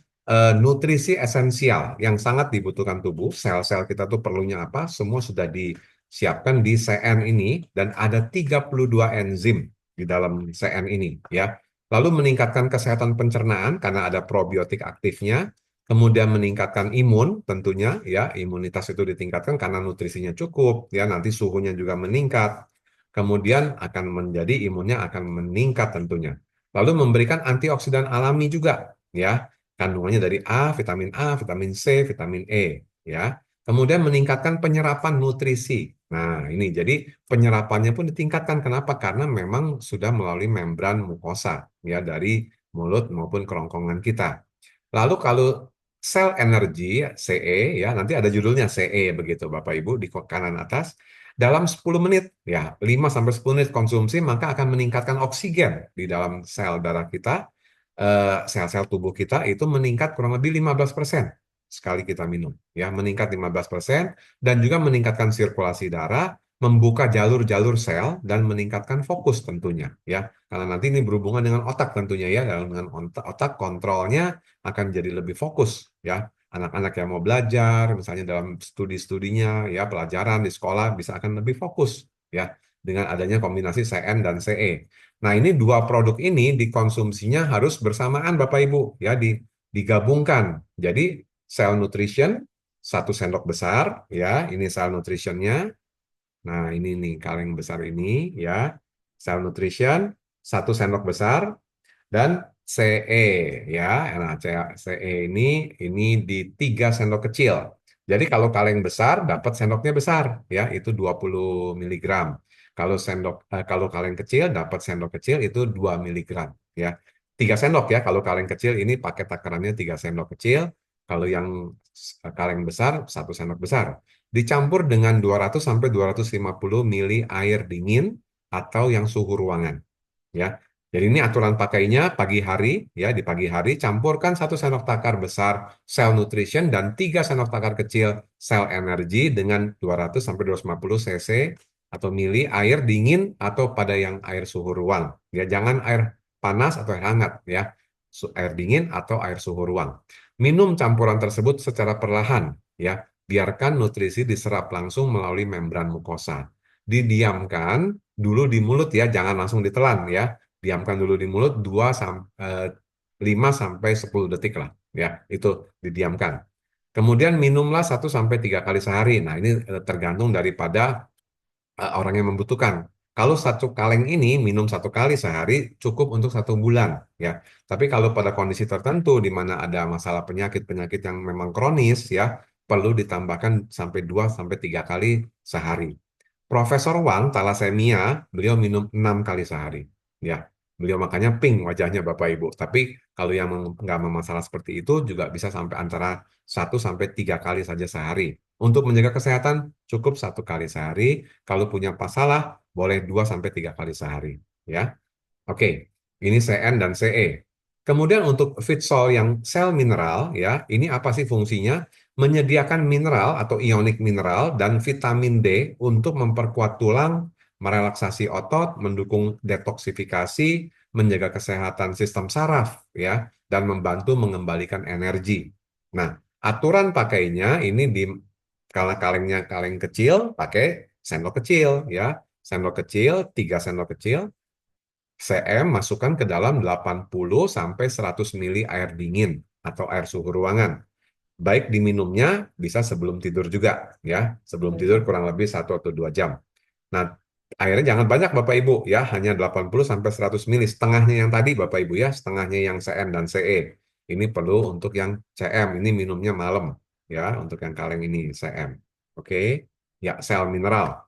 nutrisi esensial yang sangat dibutuhkan tubuh. Sel-sel kita tuh perlunya apa? Semua sudah disiapkan di CN ini dan ada 32 enzim di dalam CN ini ya. Lalu meningkatkan kesehatan pencernaan karena ada probiotik aktifnya, kemudian meningkatkan imun tentunya ya, imunitas itu ditingkatkan karena nutrisinya cukup ya, nanti suhunya juga meningkat. Kemudian akan menjadi imunnya akan meningkat tentunya. Lalu memberikan antioksidan alami juga ya. Kandungannya dari A, vitamin C, vitamin E ya. Kemudian meningkatkan penyerapan nutrisi. Nah, ini jadi penyerapannya pun ditingkatkan. Kenapa? Karena memang sudah melalui membran mukosa ya dari mulut maupun kerongkongan kita. Lalu kalau sel energi CE ya nanti ada judulnya CE begitu Bapak Ibu di kanan atas dalam 10 menit ya 5 sampai 10 menit konsumsi maka akan meningkatkan oksigen di dalam sel darah kita sel-sel tubuh kita itu meningkat kurang lebih 15% sekali kita minum ya meningkat 15% dan juga meningkatkan sirkulasi darah membuka jalur-jalur sel dan meningkatkan fokus tentunya ya karena nanti ini berhubungan dengan otak tentunya ya dengan otak kontrolnya akan jadi lebih fokus ya. Anak-anak yang mau belajar, misalnya dalam studi-studinya, ya pelajaran di sekolah bisa akan lebih fokus ya dengan adanya kombinasi CN dan CE. Nah ini dua produk ini dikonsumsinya harus bersamaan Bapak Ibu ya digabungkan. Jadi cell nutrition 1 sendok besar ya ini cell nutritionnya. Nah ini nih kaleng besar ini ya cell nutrition 1 sendok besar dan CE ya. Nah, CE ini di 3 sendok kecil. Jadi kalau kaleng besar dapat sendoknya besar ya, itu 20 miligram. Kalau kaleng kecil dapat sendok kecil itu 2 miligram ya. 3 sendok ya kalau kaleng kecil ini pakai takarannya 3 sendok kecil. Kalau yang kaleng besar 1 sendok besar. Dicampur dengan 200 sampai 250 mili air dingin atau yang suhu ruangan ya. Jadi ini aturan pakainya pagi hari, ya di pagi hari campurkan 1 sendok takar besar sel nutrition dan 3 sendok takar kecil sel energi dengan 200 sampai 250 cc atau mili air dingin atau pada yang air suhu ruang. Ya jangan air panas atau air hangat ya, air dingin atau air suhu ruang. Minum campuran tersebut secara perlahan ya, biarkan nutrisi diserap langsung melalui membran mukosa. Didiamkan dulu di mulut ya, jangan langsung ditelan ya. Diamkan dulu di mulut 5 sampai 10 detik lah ya. Itu didiamkan. Kemudian minumlah 1 sampai 3 kali sehari. Nah, ini tergantung daripada orang yang membutuhkan. Kalau 1 kaleng ini minum 1 kali sehari cukup untuk 1 bulan ya. Tapi kalau pada kondisi tertentu di mana ada masalah penyakit-penyakit yang memang kronis ya perlu ditambahkan sampai 2 sampai 3 kali sehari. Profesor Wang talasemia, beliau minum 6 kali sehari. Ya, beliau makanya pink wajahnya Bapak Ibu. Tapi kalau yang nggak bermasalah seperti itu juga bisa sampai antara 1 sampai 3 kali saja sehari. Untuk menjaga kesehatan cukup 1 kali sehari. Kalau punya masalah boleh 2 sampai 3 kali sehari. Ya, oke. Ini CN dan CE. Kemudian untuk Fitsol yang sel mineral, ya, ini apa sih fungsinya? Menyediakan mineral atau ionik mineral dan vitamin D untuk memperkuat tulang, merelaksasi otot, mendukung detoksifikasi, menjaga kesehatan sistem saraf, ya, dan membantu mengembalikan energi. Nah, aturan pakainya ini di kalau kalengnya kaleng kecil, pakai sendok kecil, ya, sendok kecil, 3 sendok kecil, CM masukkan ke dalam 80 sampai 100 mili air dingin atau air suhu ruangan. Baik diminumnya bisa sebelum tidur juga ya. Sebelum tidur kurang lebih 1 atau 2 jam. Nah, airnya jangan banyak Bapak Ibu ya, hanya 80 sampai 100 mili, setengahnya yang tadi Bapak Ibu ya, setengahnya yang CM dan CE. Ini perlu untuk yang CM, ini minumnya malam ya, untuk yang kaleng ini CM. Oke. Ya, sel mineral.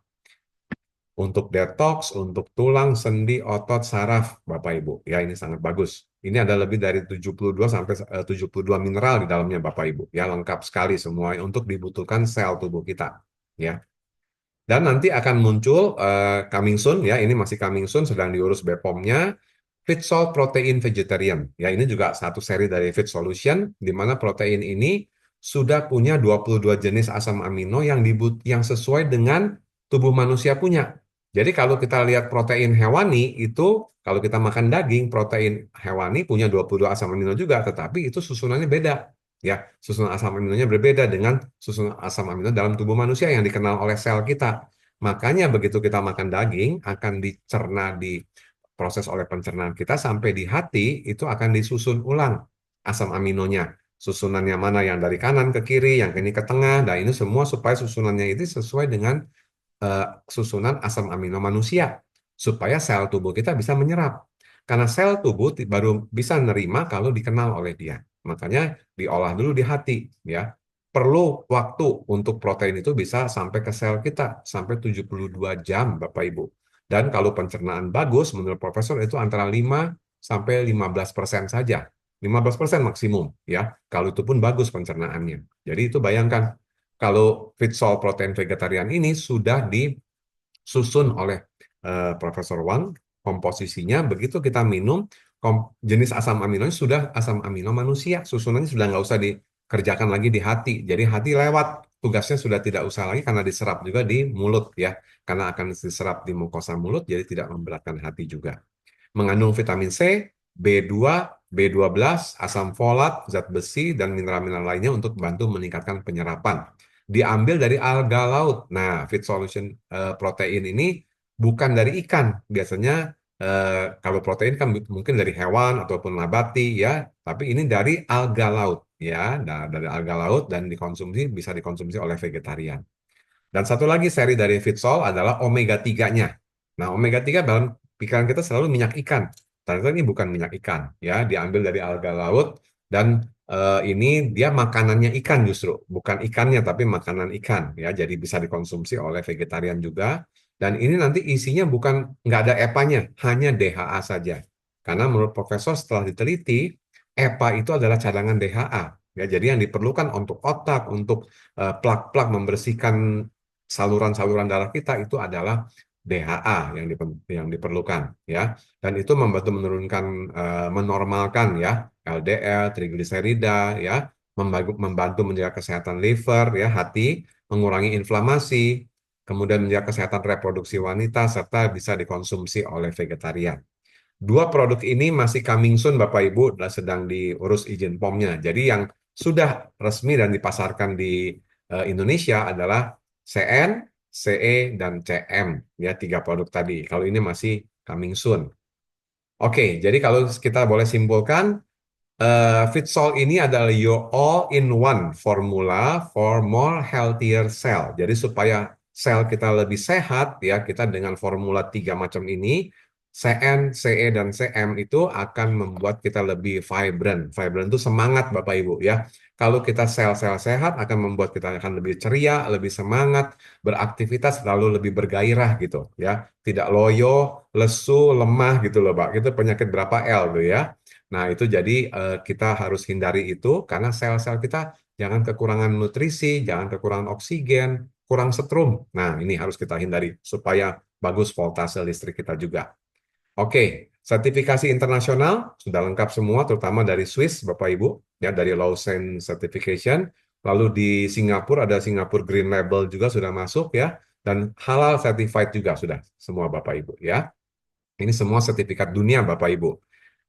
untuk detox, untuk tulang, sendi, otot, saraf, Bapak Ibu. Ya, ini sangat bagus. Ini ada lebih dari 72 sampai 72 mineral di dalamnya, Bapak Ibu. Ya, lengkap sekali semua untuk dibutuhkan sel tubuh kita. Ya. Dan nanti akan muncul coming soon, ya, ini masih coming soon, sedang diurus BPOM-nya, Fitsol Protein Vegetarian. Ya, ini juga satu seri dari Fit Solution, di mana protein ini sudah punya 22 jenis asam amino yang sesuai dengan tubuh manusia punya. Jadi kalau kita lihat protein hewani, itu kalau kita makan daging, protein hewani punya 22 asam amino juga, tetapi itu susunannya beda. Ya, susunan asam aminonya berbeda dengan susunan asam amino dalam tubuh manusia yang dikenal oleh sel kita. Makanya begitu kita makan daging, akan dicerna di proses oleh pencernaan kita sampai di hati itu akan disusun ulang asam aminonya. Susunannya mana yang dari kanan ke kiri, yang ini ke tengah, dan ini semua supaya susunannya itu sesuai dengan eh, susunan asam amino manusia supaya sel tubuh kita bisa menyerap. Karena sel tubuh baru bisa nerima kalau dikenal oleh dia. Makanya diolah dulu di hati, ya. Perlu waktu untuk protein itu bisa sampai ke sel kita sampai 72 jam, Bapak Ibu. Dan kalau pencernaan bagus, menurut profesor itu antara 5 sampai 15% saja. 15% maksimum, ya. Kalau itu pun bagus pencernaannya. Jadi itu bayangkan kalau Fitsol protein vegetarian ini sudah disusun oleh Profesor Wang, komposisinya begitu kita minum, jenis asam aminonya sudah asam amino manusia, susunannya sudah nggak usah dikerjakan lagi di hati. Jadi hati lewat, tugasnya sudah tidak usah lagi karena diserap juga di mulut ya, karena akan diserap di mukosa mulut, jadi tidak memberatkan hati juga. Mengandung vitamin C, B2, B12, asam folat, zat besi, dan mineral-mineral lainnya untuk membantu meningkatkan penyerapan. Diambil dari alga laut. Nah, Fit Solution protein ini bukan dari ikan. Biasanya kalau protein kan mungkin dari hewan ataupun nabati ya, tapi ini dari alga laut ya, dari alga laut dan bisa dikonsumsi oleh vegetarian. Dan satu lagi seri dari Fitsol adalah omega 3-nya. Nah, omega 3 dalam pikiran kita selalu minyak ikan. Ternyata ini bukan minyak ikan, ya, diambil dari alga laut dan ini dia makanannya ikan justru, bukan ikannya tapi makanan ikan, ya. Jadi bisa dikonsumsi oleh vegetarian juga. Dan ini nanti isinya bukan nggak ada EPA-nya, hanya DHA saja. Karena menurut profesor setelah diteliti, EPA itu adalah cadangan DHA. Ya, jadi yang diperlukan untuk otak, untuk plak-plak membersihkan saluran-saluran darah kita itu adalah DHA yang diperlukan ya, dan itu membantu menurunkan menormalkan ya LDL, trigliserida ya, membantu menjaga kesehatan liver ya, hati, mengurangi inflamasi, kemudian menjaga kesehatan reproduksi wanita serta bisa dikonsumsi oleh vegetarian. Dua produk ini masih coming soon Bapak Ibu dan sedang diurus izin POM-nya. Jadi yang sudah resmi dan dipasarkan di Indonesia adalah CN, CE, dan CM. Ya, tiga produk tadi. Kalau ini masih coming soon. Oke, jadi kalau kita boleh simpulkan, Fitsol ini adalah your all-in-one formula for more healthier cell. Jadi supaya sel kita lebih sehat, ya kita dengan formula tiga macam ini, CN, CE, dan CM itu akan membuat kita lebih vibrant. Vibrant itu semangat Bapak Ibu ya. Kalau kita sel-sel sehat akan membuat kita akan lebih ceria, lebih semangat, beraktivitas lalu lebih bergairah gitu ya. Tidak loyo, lesu, lemah gitu loh Pak. Itu penyakit berapa L tuh ya. Nah, itu jadi kita harus hindari itu karena sel-sel kita jangan kekurangan nutrisi, jangan kekurangan oksigen, kurang setrum. Nah, ini harus kita hindari supaya bagus voltase listrik kita juga. Oke, sertifikasi internasional sudah lengkap semua, terutama dari Swiss, Bapak Ibu, ya dari Lausanne Certification. Lalu di Singapura ada Singapore Green Label juga sudah masuk ya, dan Halal Certified juga sudah semua Bapak Ibu ya. Ini semua sertifikat dunia Bapak Ibu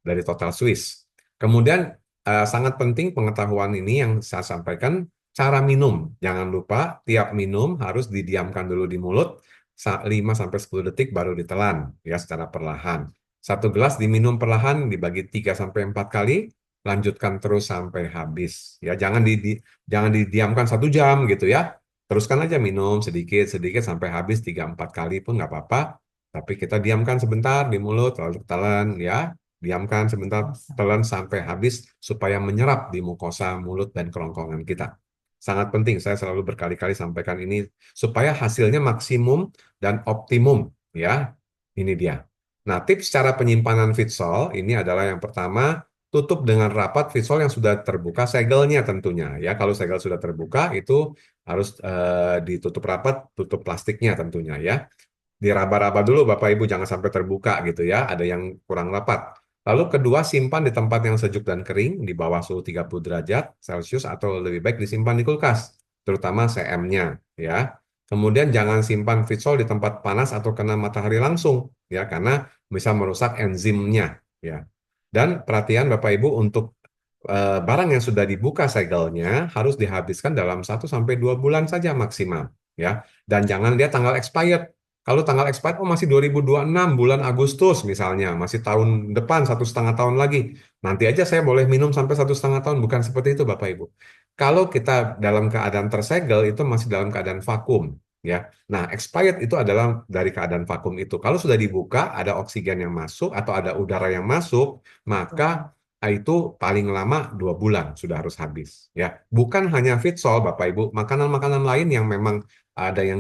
dari Total Swiss. Kemudian sangat penting pengetahuan ini yang saya sampaikan, cara minum. Jangan lupa tiap minum harus didiamkan dulu di mulut 5-10 detik baru ditelan ya secara perlahan. Satu gelas diminum perlahan dibagi 3-4 kali, lanjutkan terus sampai habis. Ya, jangan didiamkan 1 jam gitu ya. Teruskan aja minum sedikit-sedikit sampai habis 3-4 kali pun nggak apa-apa. Tapi kita diamkan sebentar di mulut, lalu telan ya. Diamkan sebentar, telan sampai habis supaya menyerap di mukosa mulut dan kerongkongan kita. Sangat penting, saya selalu berkali-kali sampaikan ini supaya hasilnya maksimum dan optimum ya. Ini dia. Nah, tips cara penyimpanan fitsol ini adalah yang pertama, tutup dengan rapat fitsol yang sudah terbuka segelnya tentunya. Ya, kalau segel sudah terbuka itu harus ditutup rapat, tutup plastiknya tentunya ya. Diraba-raba dulu Bapak Ibu, jangan sampai terbuka gitu ya, ada yang kurang rapat. Lalu kedua, simpan di tempat yang sejuk dan kering di bawah suhu 30 derajat Celcius atau lebih baik disimpan di kulkas, terutama CM-nya ya. Kemudian jangan simpan fitsol di tempat panas atau kena matahari langsung ya, karena bisa merusak enzimnya ya. Dan perhatian Bapak Ibu untuk barang yang sudah dibuka segelnya harus dihabiskan dalam 1 sampai 2 bulan saja maksimal ya. Dan jangan lihat tanggal expired. Kalau tanggal expired, oh masih 2026 bulan Agustus misalnya, masih tahun depan 1,5 tahun lagi. Nanti aja saya boleh minum sampai 1,5 tahun, bukan seperti itu Bapak Ibu. Kalau kita dalam keadaan tersegel itu masih dalam keadaan vakum ya. Nah, expired itu adalah dari keadaan vakum itu. Kalau sudah dibuka, ada oksigen yang masuk atau ada udara yang masuk, maka itu paling lama 2 bulan sudah harus habis ya. Bukan hanya fitsol Bapak Ibu, makanan-makanan lain yang memang ada yang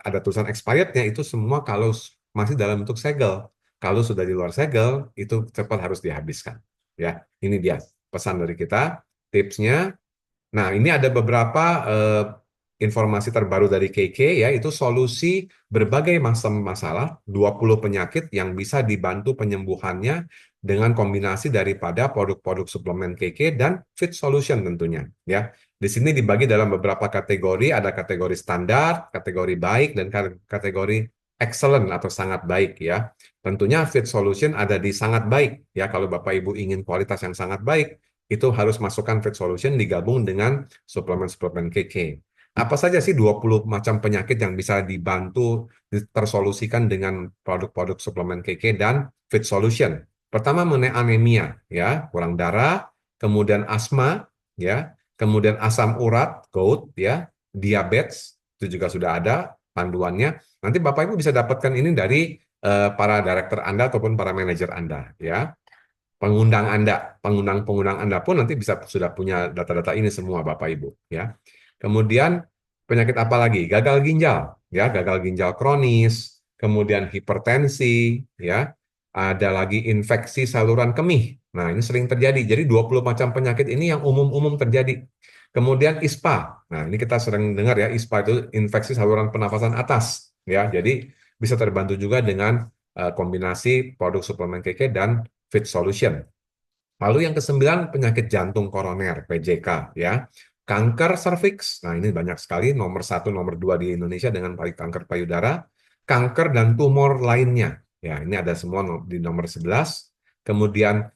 ada tulisan expirednya itu semua kalau masih dalam bentuk segel. Kalau sudah di luar segel itu cepat harus dihabiskan. Ya, ini dia pesan dari kita, tipsnya. Nah, ini ada beberapa informasi terbaru dari KK ya, itu solusi berbagai macam masalah, 20 penyakit yang bisa dibantu penyembuhannya dengan kombinasi daripada produk-produk suplemen KK dan Fit Solution tentunya ya. Di sini dibagi dalam beberapa kategori, ada kategori standar, kategori baik, dan kategori excellent atau sangat baik ya. Tentunya Fit Solution ada di sangat baik ya, kalau Bapak Ibu ingin kualitas yang sangat baik, itu harus masukkan Fit Solution digabung dengan suplemen-suplemen KK. Apa saja sih 20 macam penyakit yang bisa dibantu tersolusikan dengan produk-produk suplemen KK dan Fit Solution? Pertama mengenai anemia, ya, kurang darah, kemudian asma, ya, kemudian asam urat, gout, ya, diabetes, itu juga sudah ada panduannya. Nanti Bapak Ibu bisa dapatkan ini dari para director Anda ataupun para manajer Anda, ya. Pengundang-pengundang Anda pun nanti bisa sudah punya data-data ini semua Bapak Ibu ya. Kemudian penyakit apa lagi? Gagal ginjal ya, gagal ginjal kronis, kemudian hipertensi ya. Ada lagi infeksi saluran kemih. Nah, ini sering terjadi. Jadi 20 macam penyakit ini yang umum-umum terjadi. Kemudian ISPA. Nah, ini kita sering dengar ya, ISPA itu infeksi saluran pernafasan atas ya. Jadi bisa terbantu juga dengan kombinasi produk suplemen KK dan Fit Solution. Lalu yang kesembilan penyakit jantung koroner (PJK) ya. Kanker serviks. Nah, ini banyak sekali nomor 1 nomor 2 di Indonesia dengan kanker payudara, kanker dan tumor lainnya. Ya, ini ada semua di nomor 11. Kemudian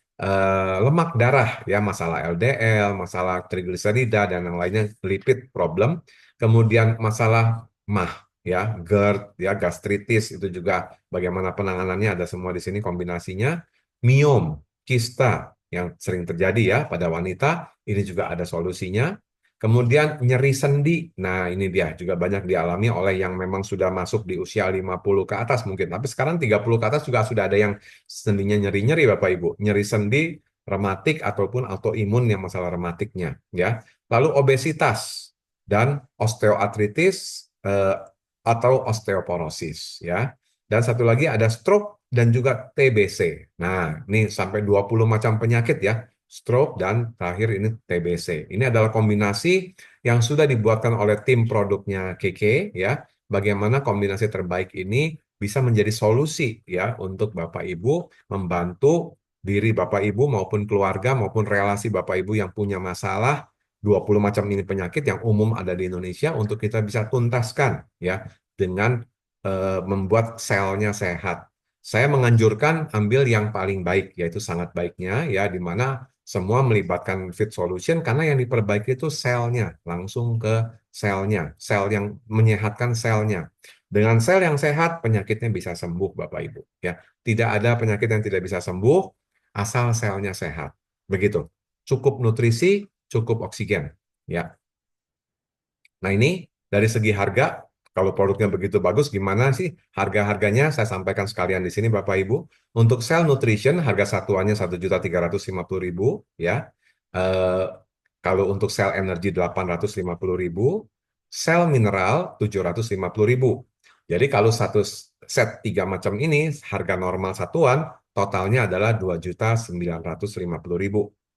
lemak darah ya, masalah LDL, masalah trigliserida dan yang lainnya, lipid problem. Kemudian masalah MAH ya, GERD ya, gastritis itu juga bagaimana penanganannya ada semua di sini kombinasinya. Miom, kista yang sering terjadi ya pada wanita, ini juga ada solusinya. Kemudian nyeri sendi, nah ini dia juga banyak dialami oleh yang memang sudah masuk di usia 50 ke atas mungkin. Tapi sekarang 30 ke atas juga sudah ada yang sendinya nyeri-nyeri Bapak Ibu. Nyeri sendi, rematik ataupun autoimun yang masalah rematiknya ya. Lalu obesitas dan osteoartritis atau osteoporosis ya. Dan satu lagi ada stroke dan juga TBC. Nah, ini sampai 20 macam penyakit ya. Stroke dan terakhir ini TBC. Ini adalah kombinasi yang sudah dibuatkan oleh tim produknya KK ya. Bagaimana kombinasi terbaik ini bisa menjadi solusi ya untuk Bapak Ibu membantu diri Bapak Ibu maupun keluarga maupun relasi Bapak Ibu yang punya masalah 20 macam ini penyakit yang umum ada di Indonesia untuk kita bisa tuntaskan ya dengan membuat selnya sehat. Saya menganjurkan ambil yang paling baik, yaitu sangat baiknya, ya, di mana semua melibatkan Fit Solution, karena yang diperbaiki itu selnya, langsung ke selnya, sel yang menyehatkan selnya. Dengan sel yang sehat, penyakitnya bisa sembuh, Bapak Ibu. Ya, tidak ada penyakit yang tidak bisa sembuh, asal selnya sehat. Begitu. Cukup nutrisi, cukup oksigen. Ya. Nah, ini dari segi harga, kalau produknya begitu bagus, gimana sih harga-harganya? Saya sampaikan sekalian di sini, Bapak Ibu. Untuk Cell Nutrition, harga satuannya 1.350.000, ya. Eh, Kalau untuk Cell Energy 850.000, Cell Mineral 750.000. Jadi kalau satu set tiga macam ini, harga normal satuan, totalnya adalah 2.950.000.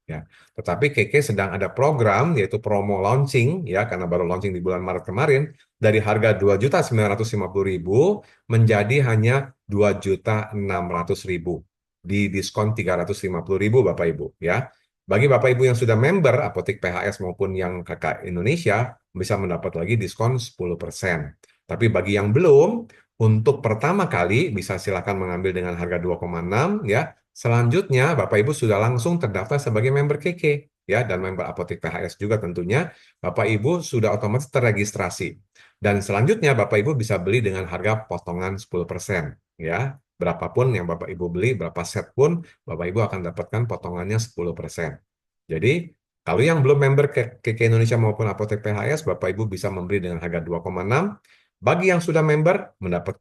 Ya. Tetapi KK sedang ada program, yaitu promo launching, ya, karena baru launching di bulan Maret kemarin, dari harga 2.950.000 menjadi hanya 2.600.000. Di diskon 350.000 Bapak Ibu. Ya. Bagi Bapak Ibu yang sudah member Apotek PHS maupun yang kakak Indonesia, bisa mendapat lagi diskon 10%. Tapi bagi yang belum, untuk pertama kali bisa silakan mengambil dengan harga 2,6 ya. Selanjutnya Bapak Ibu sudah langsung terdaftar sebagai member KK ya, dan member Apotek PHS juga tentunya. Bapak Ibu sudah otomatis terregistrasi. Dan selanjutnya Bapak Ibu bisa beli dengan harga potongan 10% ya. Berapapun yang Bapak Ibu beli, berapa set pun Bapak Ibu akan dapatkan potongannya 10%. Jadi kalau yang belum member KK Indonesia maupun Apotek PHS, Bapak Ibu bisa membeli dengan harga 2,6. Bagi yang sudah member, mendapat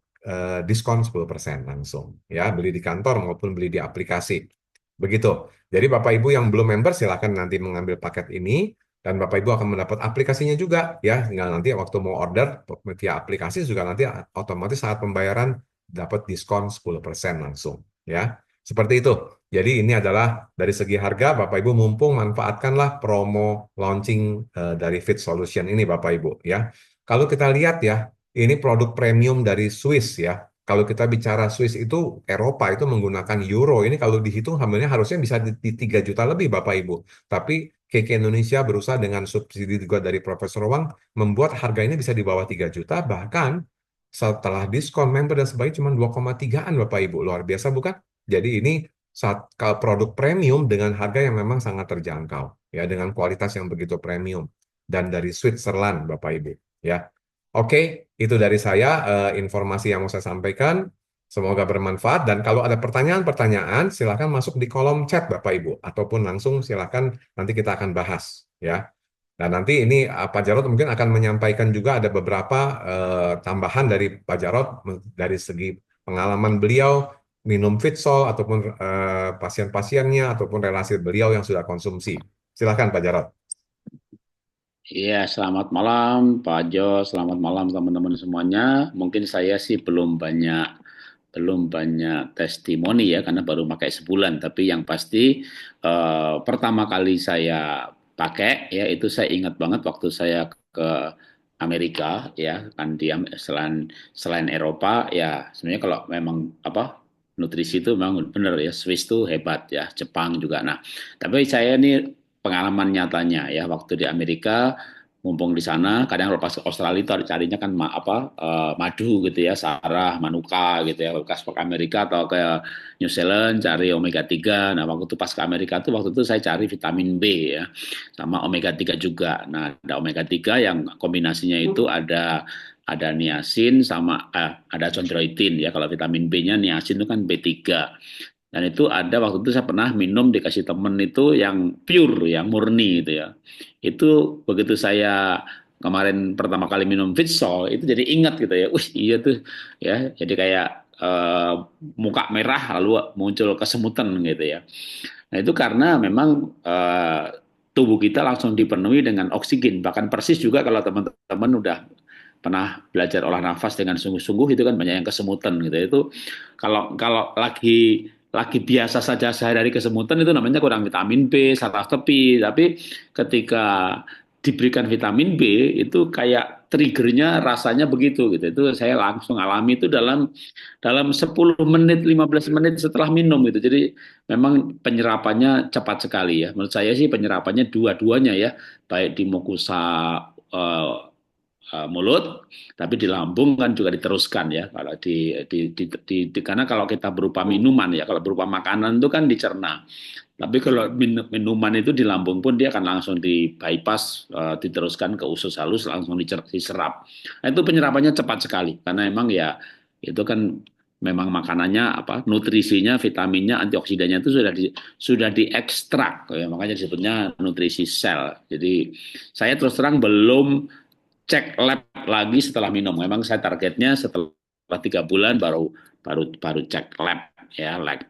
diskon 10% langsung. Ya, beli di kantor maupun beli di aplikasi. Begitu. Jadi Bapak Ibu yang belum member, silakan nanti mengambil paket ini. Dan Bapak Ibu akan mendapat aplikasinya juga. Ya, tinggal nanti waktu mau order, via aplikasi juga nanti otomatis saat pembayaran dapat diskon 10% langsung. Ya, seperti itu. Jadi ini adalah dari segi harga, Bapak Ibu mumpung manfaatkanlah promo launching dari Fit Solution ini Bapak Ibu ya. Kalau kita lihat ya, ini produk premium dari Swiss ya. Kalau kita bicara Swiss itu Eropa itu menggunakan euro. Ini kalau dihitung hamilnya harusnya bisa di 3 juta lebih Bapak Ibu. Tapi KK Indonesia berusaha dengan subsidi juga dari Profesor Wang membuat harga ini bisa di bawah 3 juta. Bahkan setelah diskon member dan sebagainya cuma 2,3-an Bapak Ibu. Luar biasa bukan? Jadi ini kalau produk premium dengan harga yang memang sangat terjangkau. Ya, dengan kualitas yang begitu premium. Dan dari Switzerland Bapak Ibu. Ya. Oke, itu dari saya informasi yang mau saya sampaikan. Semoga bermanfaat dan kalau ada pertanyaan-pertanyaan silakan masuk di kolom chat Bapak Ibu ataupun langsung silakan nanti kita akan bahas ya. Dan nanti ini Pak Jarod mungkin akan menyampaikan juga ada beberapa tambahan dari Pak Jarod dari segi pengalaman beliau minum Fitsol ataupun pasien-pasiennya ataupun relasi beliau yang sudah konsumsi. Silakan Pak Jarod. Iya, selamat malam Pak Jo, selamat malam teman-teman semuanya. Mungkin saya sih belum banyak testimoni ya karena baru pakai sebulan. Tapi yang pasti pertama kali saya pakai ya itu saya ingat banget waktu saya ke Amerika ya kan selain selain Eropa ya sebenarnya kalau memang apa nutrisi itu memang benar ya Swiss itu hebat ya Jepang juga. Nah tapi saya ini pengalaman nyatanya ya waktu di Amerika mumpung di sana kadang kalau pas ke Australia itu carinya kan madu gitu ya Sarah Manuka gitu ya bekas ke Amerika atau ke New Zealand cari omega 3. Nah waktu itu pas ke Amerika tuh waktu itu saya cari vitamin B ya sama omega 3 juga. Nah ada omega 3 yang kombinasinya itu ada niacin sama ada chondroitin ya kalau vitamin B-nya niacin itu kan B3. Dan itu ada waktu itu saya pernah minum dikasih temen itu yang pure, yang murni itu ya. Itu begitu saya kemarin pertama kali minum Fitsol, itu jadi ingat gitu ya. Wih iya tuh ya, jadi kayak muka merah lalu muncul kesemutan gitu ya. Nah itu karena memang tubuh kita langsung dipenuhi dengan oksigen. Bahkan persis juga kalau teman-teman udah pernah belajar olah nafas dengan sungguh-sungguh itu kan banyak yang kesemutan gitu. Itu kalau kalau lagi biasa saja sehari-hari kesemutan itu namanya kurang vitamin B, saraf tepi. Tapi ketika diberikan vitamin B itu kayak triggernya rasanya begitu gitu. Itu saya langsung alami itu dalam dalam 10 menit, 15 menit setelah minum gitu. Jadi memang penyerapannya cepat sekali ya. Menurut saya sih penyerapannya dua-duanya ya, baik di mukosa eh, mulut, tapi di lambung kan juga diteruskan ya. Kalau karena kalau kita berupa minuman ya, kalau berupa makanan itu kan dicerna. Tapi kalau minuman itu di lambung pun dia akan langsung di bypass, diteruskan ke usus halus, langsung diserap. Nah, itu penyerapannya cepat sekali karena emang ya itu kan memang makanannya apa nutrisinya, vitaminnya, antioksidannya itu sudah diekstrak, ya, makanya disebutnya nutrisi sel. Jadi saya terus terang belum cek lab lagi setelah minum. Memang saya targetnya setelah 3 bulan baru baru baru cek lab ya lab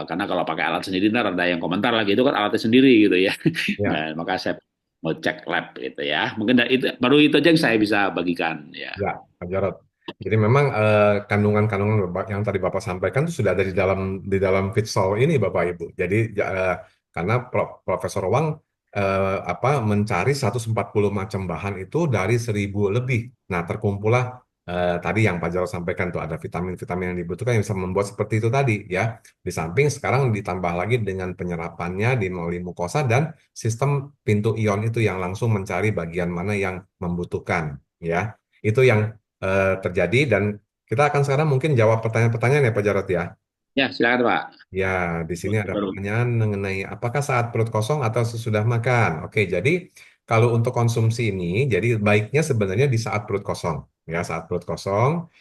karena kalau pakai alat sendiri ntar ada yang komentar lagi itu kan alatnya sendiri gitu ya. Ya, Nah, maka saya mau cek lab gitu ya. Mungkin itu baru itu aja yang saya bisa bagikan ya. ya, Pak Jarod. Jadi memang kandungan-kandungan yang tadi Bapak sampaikan itu sudah ada di dalam Fitsol ini Bapak Ibu. Jadi karena Profesor Wang apa mencari 140 macam bahan itu dari 1.000 lebih. Nah, terkumpullah tadi yang Pak Jarod sampaikan tuh ada vitamin-vitamin yang dibutuhkan yang bisa membuat seperti itu tadi ya. Di samping sekarang ditambah lagi dengan penyerapannya di melalui mukosa dan sistem pintu ion itu yang langsung mencari bagian mana yang membutuhkan ya. Itu yang terjadi dan kita akan sekarang mungkin jawab pertanyaan-pertanyaan ya Pak Jarot ya. Ya, silakan Pak. Ya, di sini ada Betul. pertanyaan mengenai apakah saat perut kosong atau sesudah makan. Oke, jadi kalau untuk konsumsi ini, jadi baiknya sebenarnya di saat perut kosong. Ya, saat perut kosong,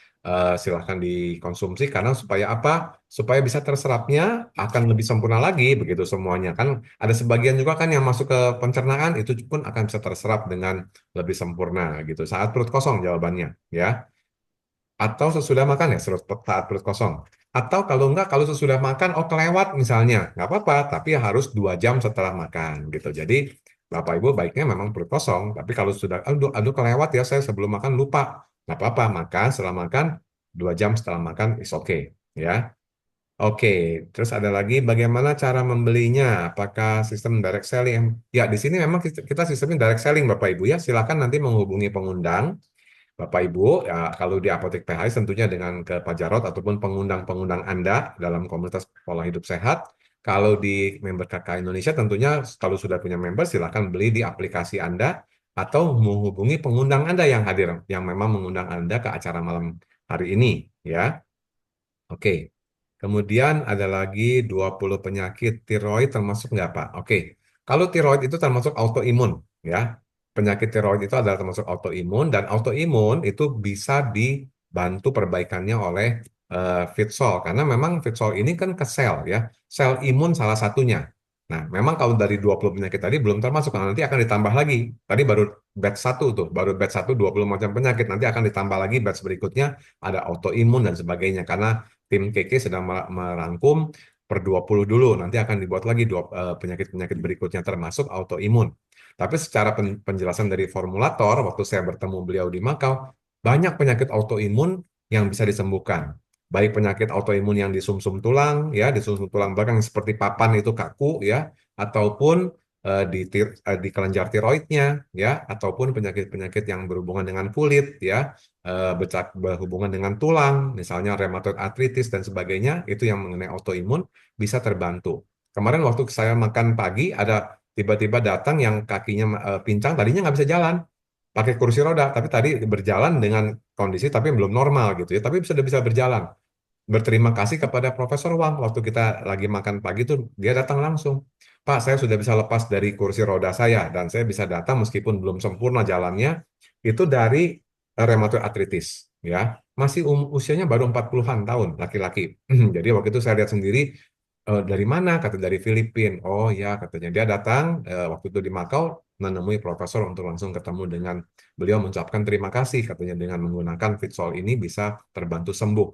silahkan dikonsumsi karena supaya apa? Supaya bisa terserapnya akan lebih sempurna lagi begitu semuanya. Kan ada sebagian juga kan yang masuk ke pencernaan itu pun akan bisa terserap dengan lebih sempurna gitu. Saat perut kosong jawabannya, ya. Atau sesudah makan ya saat perut kosong. Atau kalau enggak, kalau sesudah makan, oh kelewat misalnya, nggak apa-apa, tapi harus 2 jam setelah makan gitu. Jadi Bapak Ibu baiknya memang perut kosong, tapi kalau sudah, aduh, aduh kelewat ya saya sebelum makan lupa, nggak apa-apa, makan setelah makan 2 jam setelah makan is okay ya. Oke, terus ada lagi bagaimana cara membelinya? Apakah sistem direct selling? Ya, di sini memang kita sistemnya direct selling Bapak Ibu ya. Silakan nanti menghubungi pengundang Bapak Ibu, ya, kalau di Apotek PHI tentunya dengan ke Pak Jarot ataupun pengundang-pengundang Anda dalam komunitas pola hidup sehat. Kalau di member KK Indonesia tentunya kalau sudah punya member silakan beli di aplikasi Anda atau menghubungi pengundang Anda yang hadir, yang memang mengundang Anda ke acara malam hari ini, ya. Oke. Kemudian ada lagi 20 penyakit tiroid termasuk nggak Pak? Oke. Kalau tiroid itu termasuk autoimun ya. Penyakit tiroid itu adalah termasuk autoimun dan autoimun itu bisa dibantu perbaikannya oleh Fitsol karena memang Fitsol ini kan ke sel ya. Sel imun salah satunya. Nah, memang kalau dari 20 penyakit tadi belum termasuk, nah, nanti akan ditambah lagi. Tadi baru batch satu tuh, baru batch satu 20 macam penyakit. Nanti akan ditambah lagi batch berikutnya ada autoimun dan sebagainya. Karena tim KK sedang merangkum per 20 dulu. Nanti akan dibuat lagi penyakit-penyakit berikutnya termasuk autoimun. Tapi secara penjelasan dari formulator, waktu saya bertemu beliau di Makau, banyak penyakit autoimun yang bisa disembuhkan. Baik penyakit autoimun yang di sumsum tulang, ya, di sumsum tulang belakang seperti papan itu kaku, ya, ataupun di kelenjar tiroidnya, ya, ataupun penyakit-penyakit yang berhubungan dengan kulit, ya, berhubungan dengan tulang, misalnya rheumatoid arthritis dan sebagainya, itu yang mengenai autoimun bisa terbantu. Kemarin waktu saya makan pagi, ada tiba-tiba datang yang kakinya pincang, tadinya nggak bisa jalan, pakai kursi roda, tapi tadi berjalan dengan kondisi tapi belum normal gitu ya, tapi sudah bisa berjalan. Berterima kasih kepada Profesor Wang waktu kita lagi makan pagi tuh dia datang langsung. Pak, saya sudah bisa lepas dari kursi roda saya dan saya bisa datang meskipun belum sempurna jalannya itu dari rheumatoid arthritis ya. Masih usianya baru 40-an tahun laki-laki. Jadi waktu itu saya lihat sendiri dari mana? Kata dari Filipina. Oh ya, katanya dia datang waktu itu di Makau menemui profesor untuk langsung ketemu dengan beliau mengucapkan terima kasih katanya dengan menggunakan Fitsol ini bisa terbantu sembuh.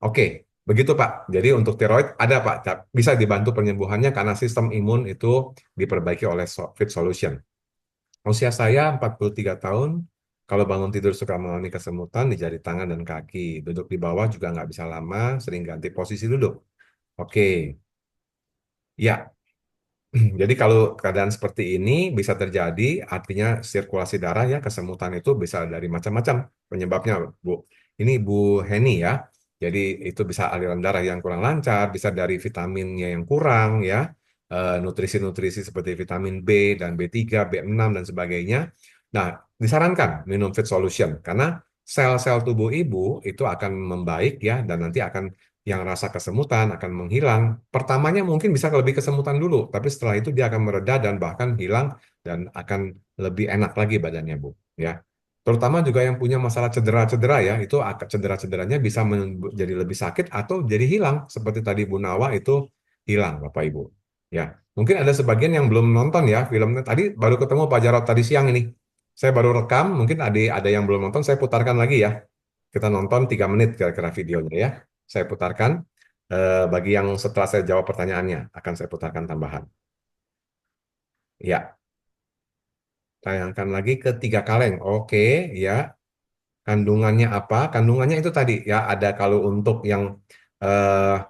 Oke, begitu Pak. Jadi untuk tiroid ada Pak, bisa dibantu penyembuhannya karena sistem imun itu diperbaiki oleh Fit Solution. Usia saya 43 tahun, kalau bangun tidur suka mengalami kesemutan di jari tangan dan kaki. Duduk di bawah juga nggak bisa lama, sering ganti posisi duduk. Oke, ya. Jadi kalau keadaan seperti ini bisa terjadi, artinya sirkulasi darah ya, kesemutan itu bisa dari macam-macam penyebabnya, Bu. Ini Bu Heni ya. Jadi itu bisa aliran darah yang kurang lancar, bisa dari vitaminnya yang kurang ya, nutrisi-nutrisi seperti vitamin B dan B3, B6 dan sebagainya. Nah, disarankan minum Fit Solution karena sel-sel tubuh ibu itu akan membaik ya dan nanti akan yang rasa kesemutan akan menghilang. Pertamanya mungkin bisa lebih kesemutan dulu, tapi setelah itu dia akan mereda dan bahkan hilang dan akan lebih enak lagi badannya, Bu. Ya. Terutama juga yang punya masalah cedera-cedera ya, itu cedera-cederanya bisa menjadi lebih sakit atau jadi hilang. Seperti tadi Bu Nawa itu hilang, Bapak Ibu. Ya, mungkin ada sebagian yang belum nonton ya filmnya. Tadi baru ketemu Pak Jarod tadi siang ini. Saya baru rekam, mungkin ada yang belum nonton, saya putarkan lagi ya. Kita nonton 3 menit kira-kira videonya ya. Saya putarkan. Bagi yang setelah saya jawab pertanyaannya, akan saya putarkan tambahan. Ya, tayangkan lagi ke 3 kaleng. Oke, ya. Kandungannya apa? Kandungannya itu tadi ya ada kalau untuk yang eh,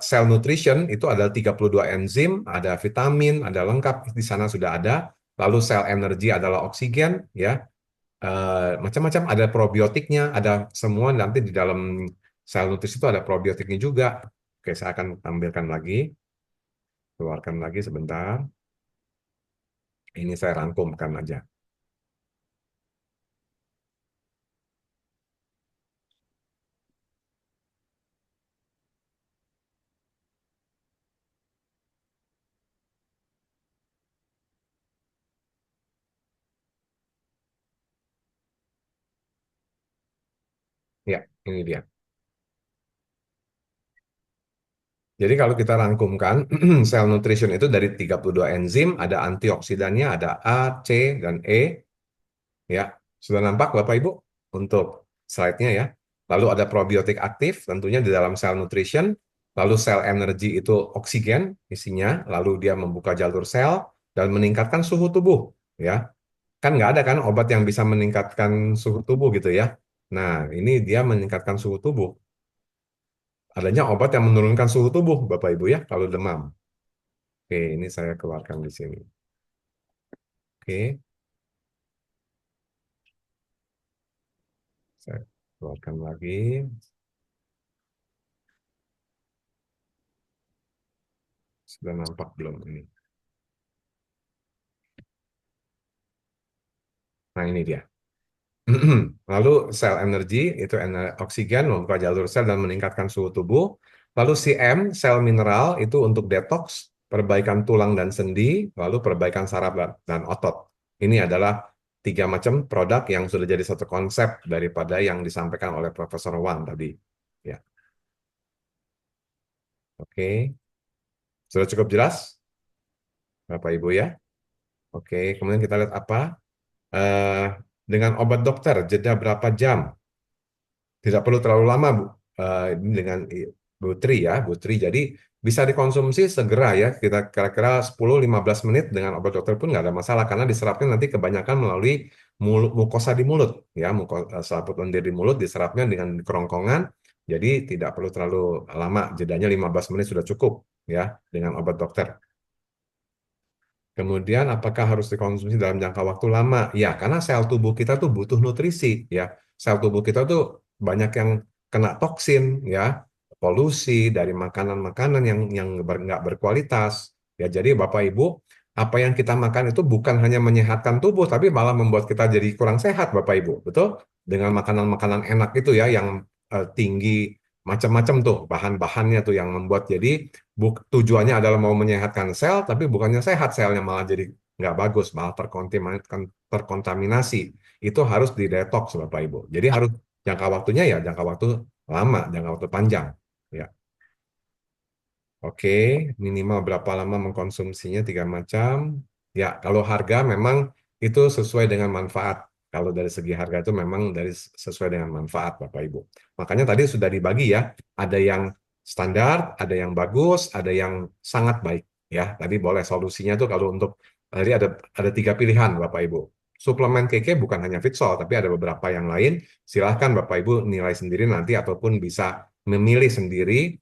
cell nutrition itu ada 32 enzim, ada vitamin, ada lengkap di sana sudah ada. Lalu cell energy adalah oksigen ya. Macam-macam ada probiotiknya, ada semua nanti di dalam sel nutrisi itu ada probiotiknya juga. Oke, saya akan tampilkan lagi, keluarkan lagi sebentar. Ini saya rangkumkan aja. Ya, ini dia. Jadi kalau kita rangkumkan, sel nutrition itu dari 32 enzim, ada antioksidannya, ada A, C, dan E. Ya, sudah nampak Bapak Ibu untuk slide-nya ya. Lalu ada probiotik aktif, tentunya di dalam sel nutrition. Lalu sel energi itu oksigen isinya, lalu dia membuka jalur sel dan meningkatkan suhu tubuh. Ya, kan nggak ada kan obat yang bisa meningkatkan suhu tubuh gitu ya. Nah, ini dia meningkatkan suhu tubuh. Adanya obat yang menurunkan suhu tubuh, Bapak Ibu ya, kalau demam. Oke, ini saya keluarkan di sini. Oke, saya keluarkan lagi. Sudah nampak belum ini? Nah, ini dia. Lalu sel energi itu oksigen membuka jalur sel dan meningkatkan suhu tubuh. Lalu CM, sel mineral itu untuk detox, perbaikan tulang dan sendi, lalu perbaikan saraf dan otot. Ini adalah tiga macam produk yang sudah jadi satu konsep daripada yang disampaikan oleh Profesor Wan tadi. Ya, oke. Sudah cukup jelas, Bapak Ibu ya? Oke, kemudian kita lihat apa? Eh, dengan obat dokter, jeda berapa jam? Tidak perlu terlalu lama, Bu. Ini dengan Bu Tri ya, Bu Tri. Jadi bisa dikonsumsi segera ya. Kita kira-kira 10-15 menit dengan obat dokter pun nggak ada masalah karena diserapnya nanti kebanyakan melalui mukosa di mulut ya, selaput lendir di mulut diserapnya dengan kerongkongan. Jadi tidak perlu terlalu lama, jedanya 15 menit sudah cukup ya dengan obat dokter. Kemudian apakah harus dikonsumsi dalam jangka waktu lama? Ya, karena sel tubuh kita tuh butuh nutrisi ya. Sel tubuh kita tuh banyak yang kena toksin ya, polusi dari makanan-makanan yang nggak berkualitas. Ya, jadi Bapak Ibu, apa yang kita makan itu bukan hanya menyehatkan tubuh, tapi malah membuat kita jadi kurang sehat, Bapak Ibu. Betul? Dengan makanan-makanan enak itu ya, yang tinggi macam-macam tuh bahan-bahannya tuh yang membuat jadi tujuannya adalah mau menyehatkan sel, tapi bukannya sehat selnya malah jadi nggak bagus, malah terkontaminasi. Itu harus didetoks, Bapak Ibu. Jadi harus jangka waktunya ya jangka waktu lama, jangka waktu panjang. Ya, oke. Minimal berapa lama mengkonsumsinya? Tiga macam. Ya, kalau harga memang itu sesuai dengan manfaat. Kalau dari segi harga itu memang sesuai dengan manfaat, Bapak Ibu. Makanya tadi sudah dibagi ya. Ada yang standar, ada yang bagus, ada yang sangat baik. Ya, tadi boleh solusinya tuh kalau untuk tadi ada tiga pilihan, Bapak Ibu. Suplemen KK bukan hanya Fitsol, tapi ada beberapa yang lain. Silahkan Bapak Ibu nilai sendiri nanti ataupun bisa memilih sendiri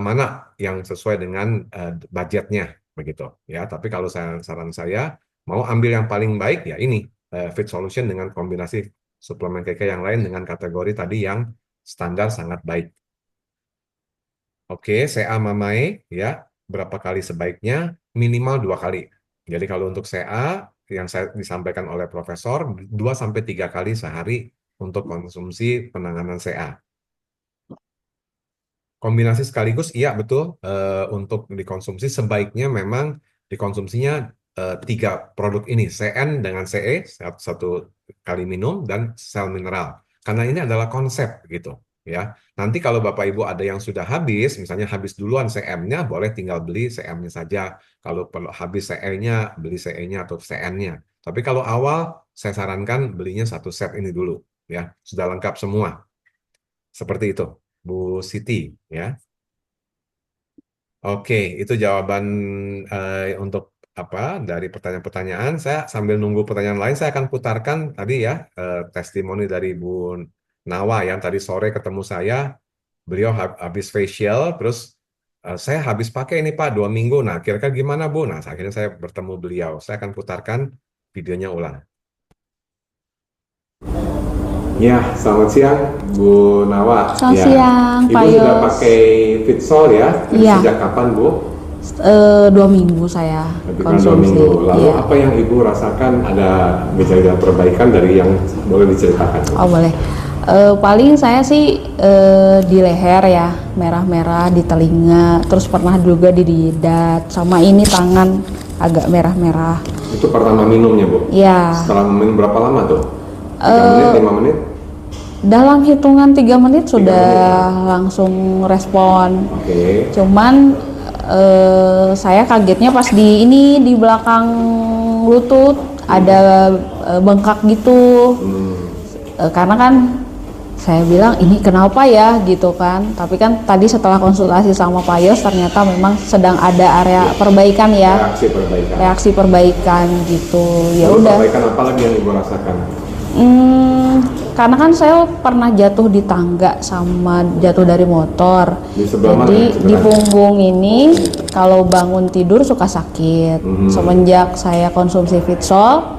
mana yang sesuai dengan budgetnya begitu ya. Tapi kalau saran saya mau ambil yang paling baik ya ini Fit Solution dengan kombinasi suplemen KK yang lain dengan kategori tadi yang standar sangat baik. Oke, CA Mamae ya berapa kali sebaiknya? Minimal dua kali. Jadi kalau untuk CA yang saya disampaikan oleh Profesor 2 sampai 3 kali sehari untuk konsumsi penanganan CA. Kombinasi sekaligus, iya betul. Untuk dikonsumsi sebaiknya memang dikonsumsinya tiga produk ini, CN dengan CE satu kali minum dan sel mineral. Karena ini adalah konsep gitu, ya. Nanti kalau Bapak Ibu ada yang sudah habis, misalnya habis duluan CM-nya, boleh tinggal beli CM-nya saja. Kalau perlu habis CE-nya, beli CE-nya atau CN-nya. Tapi kalau awal, saya sarankan belinya satu set ini dulu, ya. Sudah lengkap semua. Seperti itu, Bu Siti, ya. Oke, itu jawaban untuk dari pertanyaan-pertanyaan. Saya sambil nunggu pertanyaan lain, saya akan putarkan tadi ya testimoni dari Bu Nawa yang tadi sore ketemu saya. Beliau habis facial, terus saya habis pakai ini Pak 2 minggu. Nah, kira-kira gimana Bu? Nah, akhirnya saya bertemu beliau. Saya akan putarkan videonya ulang. Ya, selamat siang Bu Nawa. Selamat Ya, siang, Ibu Pak sudah Yos. pakai Fitsol ya? Iya. Sejak kapan Bu? 2 minggu saya Lebih kurang 2 konsumsi. minggu. Lalu Iya. apa yang Ibu rasakan ada gejala perbaikan dari yang boleh diceritakan? Oh boleh. Paling saya sih di leher ya, merah-merah di telinga, terus pernah juga di jidat, sama ini tangan agak merah-merah. Itu pertama minumnya Bu? Ya, Setelah minum berapa lama tuh? 3 menit, 5 menit? dalam hitungan 3 menit 3 sudah menit, langsung respon. Oke. Cuman saya kagetnya pas di belakang lutut ada bengkak gitu. Karena kan saya bilang ini kenapa ya gitu kan. Tapi kan tadi setelah konsultasi sama Pak Yos ternyata memang sedang ada area perbaikan ya. Reaksi perbaikan. Reaksi perbaikan gitu. Ya Lalu udah. perbaikan apa lagi yang Ibu rasakan? Karena kan saya pernah jatuh di tangga sama jatuh dari motor. Di sebelah Jadi mana di cederanya? punggung ini kalau bangun tidur suka sakit. Semenjak saya konsumsi Fitsol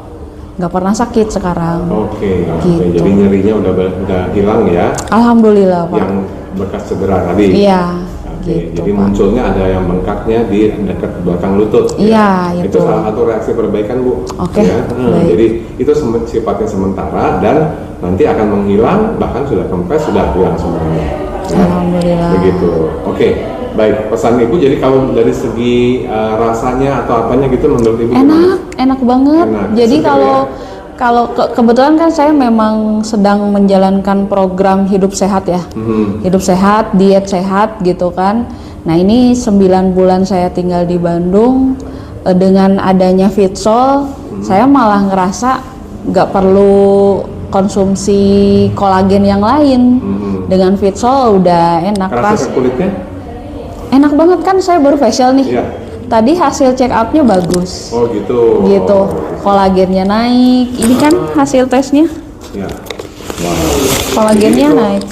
nggak pernah sakit sekarang. Oke, oke. Gitu. Jadi nyerinya udah hilang ya, Alhamdulillah Pak. yang bekas cedera tadi. Iya. Oke, Gitu jadi Pak. munculnya ada yang bengkaknya di dekat belakang lutut. Iya, ya. itu. Itu salah satu reaksi perbaikan Bu. Oke, Ya. baik. Jadi itu sifatnya sementara dan nanti akan menghilang, bahkan sudah kempes sudah hilang semuanya. Ya. Alhamdulillah. Begitu. Oke, baik. Pesan Ibu jadi kalau dari segi rasanya atau apanya gitu menurut Ibu gimana? Enak banget. Enak, Jadi seger kalau ya? kebetulan kan saya memang sedang menjalankan program hidup sehat ya. Hidup sehat, diet sehat gitu kan. Nah, ini 9 bulan saya tinggal di Bandung, dengan adanya Fitsol, saya malah ngerasa nggak perlu konsumsi kolagen yang lain. Dengan Fitsol udah enak. Rasa ke kulitnya? Enak banget kan, saya baru facial nih. Iya. Tadi hasil check up-nya bagus. Oh gitu. Gitu. Kolagennya naik. Ini kan hasil tesnya. Ya. Kolagennya Jadi itu, naik.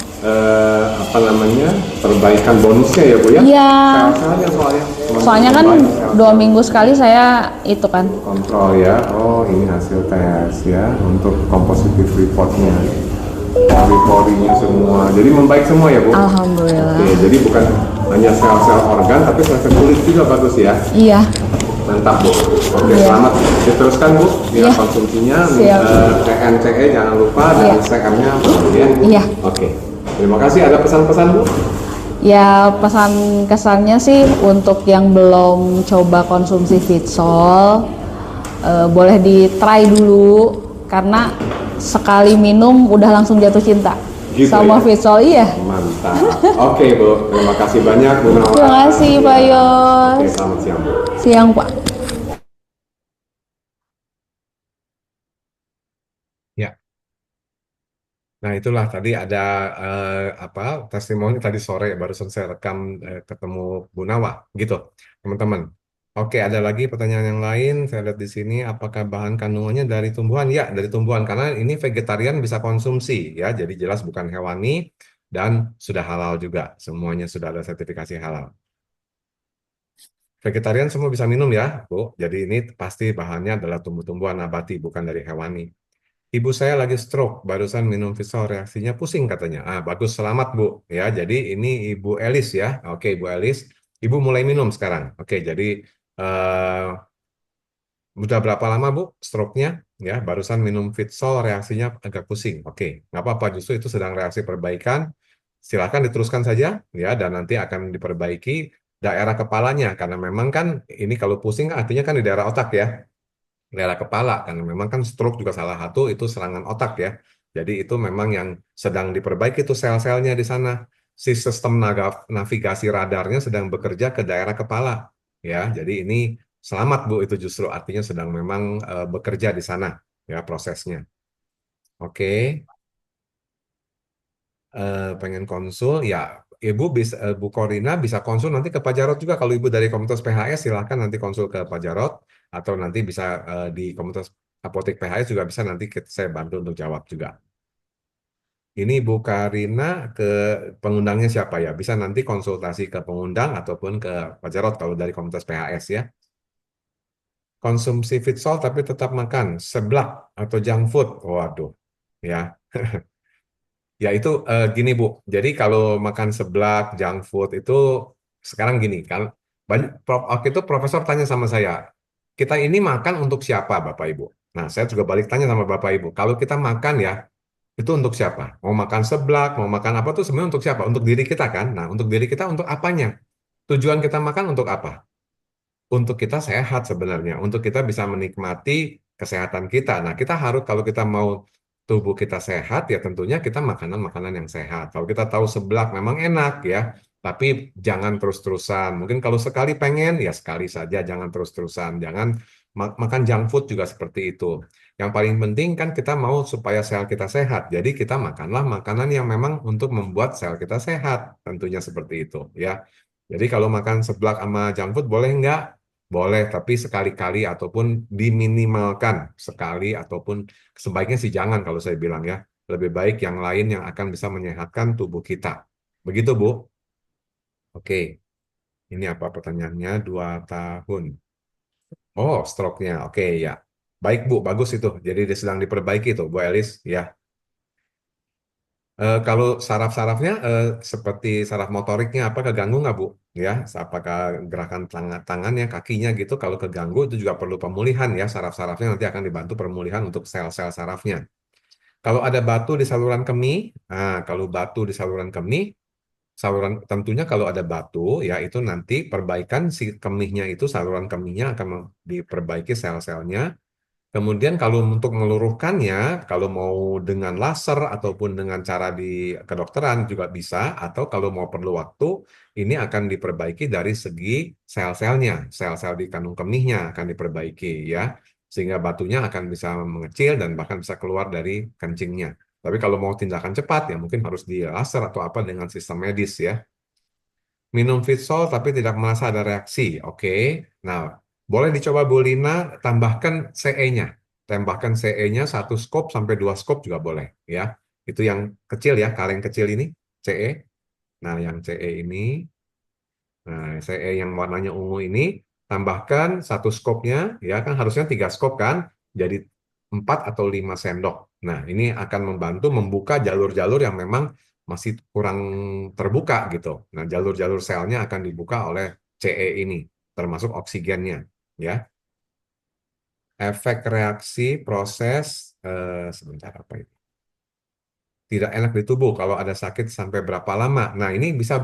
apa namanya, perbaikan bonusnya ya Bu ya? Iya. Sel-selnya soalnya. Soalnya kan Semakin baik 2 sel-sel. minggu sekali saya itu kan. Kontrol ya. Oh ini hasil tes ya untuk compositive reportnya. Pori-porinya semua. Jadi membaik semua ya Bu? Alhamdulillah. Oke, jadi bukan hanya sel-sel organ tapi sel-sel kulit juga bagus ya. Iya. Mantap Bu. Oke, Iya. selamat. Diteruskan Bu ya Iya. konsumsinya. Siap. TNCE jangan lupa dan Iya. CM-nya ya. Iya. Oke. Terima kasih. Ada pesan-pesan Bu? Ya, pesan kesannya sih untuk yang belum coba konsumsi Fitsol, boleh di try dulu karena sekali minum udah langsung jatuh cinta Gitu sama ya? Fitsol. Iya. Mantap. Oke Bu, terima kasih banyak Bu Nawa. Terima kasih Pak Oke, Yos. selamat siang Bu. Siang Pak. Ya. Nah, itulah tadi ada testimoni tadi sore barusan saya rekam ketemu Bu Nawa gitu, teman-teman. Oke, ada lagi pertanyaan yang lain. Saya lihat di sini apakah bahan kandungannya dari tumbuhan? Ya, dari tumbuhan karena ini vegetarian bisa konsumsi ya. Jadi jelas bukan hewani dan sudah halal juga. Semuanya sudah ada sertifikasi halal. Vegetarian semua bisa minum ya, Bu. Jadi ini pasti bahannya adalah tumbuh-tumbuhan nabati bukan dari hewani. Ibu saya lagi stroke, barusan minum Vitsol, reaksinya pusing katanya. Ah, bagus, selamat Bu. Ya, jadi ini Ibu Elis ya. Oke, Ibu Elis. Ibu mulai minum sekarang. Oke, jadi eh, udah berapa lama Bu stroke-nya? Ya, barusan minum Vitsol, reaksinya agak pusing. Oke, nggak apa-apa, justru itu sedang reaksi perbaikan. Silakan diteruskan saja, ya, dan nanti akan diperbaiki daerah kepalanya. Karena memang kan ini kalau pusing artinya kan di daerah otak ya. Daerah kepala karena memang kan stroke juga salah satu itu serangan otak ya. Jadi itu memang yang sedang diperbaiki itu sel-selnya di sana. Si sistem navigasi radarnya sedang bekerja ke daerah kepala ya. Jadi ini selamat Bu itu justru artinya sedang memang bekerja di sana ya prosesnya. Oke. Pengen konsul ya Ibu bisa, Bu Korina bisa konsul nanti ke Pak Jarot juga. Kalau Ibu dari Komunitas PHS silahkan nanti konsul ke Pak Jarot, atau nanti bisa di Komunitas Apotek PHS juga bisa, nanti saya bantu untuk jawab juga. Ini Bu Karina ke pengundangnya siapa ya? Bisa nanti konsultasi ke pengundang ataupun ke Pak Jarot kalau dari Komunitas PHS ya. Konsumsi fitsol tapi tetap makan seblak atau junk food. Waduh, ya. Ya itu gini Bu. Jadi kalau makan seblak, junk food itu sekarang gini kan. Banyak waktu itu profesor tanya sama saya, kita ini makan untuk siapa Bapak Ibu? Nah, saya juga balik tanya sama Bapak Ibu. Kalau kita makan ya, itu untuk siapa? Mau makan seblak, mau makan apa tuh sebenarnya untuk siapa? Untuk diri kita kan? Nah, untuk diri kita untuk apanya? Tujuan kita makan untuk apa? Untuk kita sehat sebenarnya, untuk kita bisa menikmati kesehatan kita. Nah, kita harus kalau kita mau tubuh kita sehat, ya tentunya kita makanan-makanan yang sehat. Kalau kita tahu seblak memang enak ya, tapi jangan terus-terusan. Mungkin kalau sekali pengen, ya sekali saja, jangan terus-terusan. Jangan makan junk food juga seperti itu. Yang paling penting kan kita mau supaya sel kita sehat. Jadi kita makanlah makanan yang memang untuk membuat sel kita sehat. Tentunya seperti itu ya. Jadi kalau makan seblak sama junk food boleh nggak? Boleh, tapi sekali-kali ataupun diminimalkan sekali, ataupun sebaiknya sih jangan kalau saya bilang ya. Lebih baik yang lain yang akan bisa menyehatkan tubuh kita. Begitu, Bu? Oke, ini apa pertanyaannya? 2 tahun. Oh, stroke-nya. Oke, ya. Baik, Bu. Bagus itu. Jadi dia sedang diperbaiki tuh, Bu Elis. Ya. Kalau saraf-sarafnya seperti saraf motoriknya apa keganggu nggak Bu? Ya, apakah gerakan tangannya, kakinya gitu kalau keganggu itu juga perlu pemulihan ya, saraf-sarafnya nanti akan dibantu pemulihan untuk sel-sel sarafnya. Kalau ada batu di saluran kemih, nah kalau batu di saluran kemih, saluran tentunya kalau ada batu ya itu nanti perbaikan si kemihnya itu, saluran kemihnya akan diperbaiki sel-selnya. Kemudian kalau untuk meluruhkannya, kalau mau dengan laser ataupun dengan cara di kedokteran juga bisa, atau kalau mau perlu waktu, ini akan diperbaiki dari segi sel-selnya, sel-sel di kandung kemihnya akan diperbaiki ya, sehingga batunya akan bisa mengecil dan bahkan bisa keluar dari kencingnya. Tapi kalau mau tindakan cepat ya mungkin harus di laser atau apa dengan sistem medis ya. Minum Fitsol tapi tidak merasa ada reaksi. Oke. Nah, boleh dicoba Bu Lina tambahkan CE-nya. Tambahkan CE-nya 1 skop sampai 2 skop juga boleh ya. Itu yang kecil ya, kaleng kecil ini CE. Nah, yang CE ini, nah CE yang warnanya ungu ini tambahkan 1 skopnya ya, kan harusnya 3 skop kan, jadi 4 atau 5 sendok. Nah, ini akan membantu membuka jalur-jalur yang memang masih kurang terbuka gitu. Nah, jalur-jalur selnya akan dibuka oleh CE ini, termasuk oksigennya, ya. Efek reaksi proses sebentar apa itu? Tidak enak di tubuh kalau ada sakit sampai berapa lama. Nah, ini bisa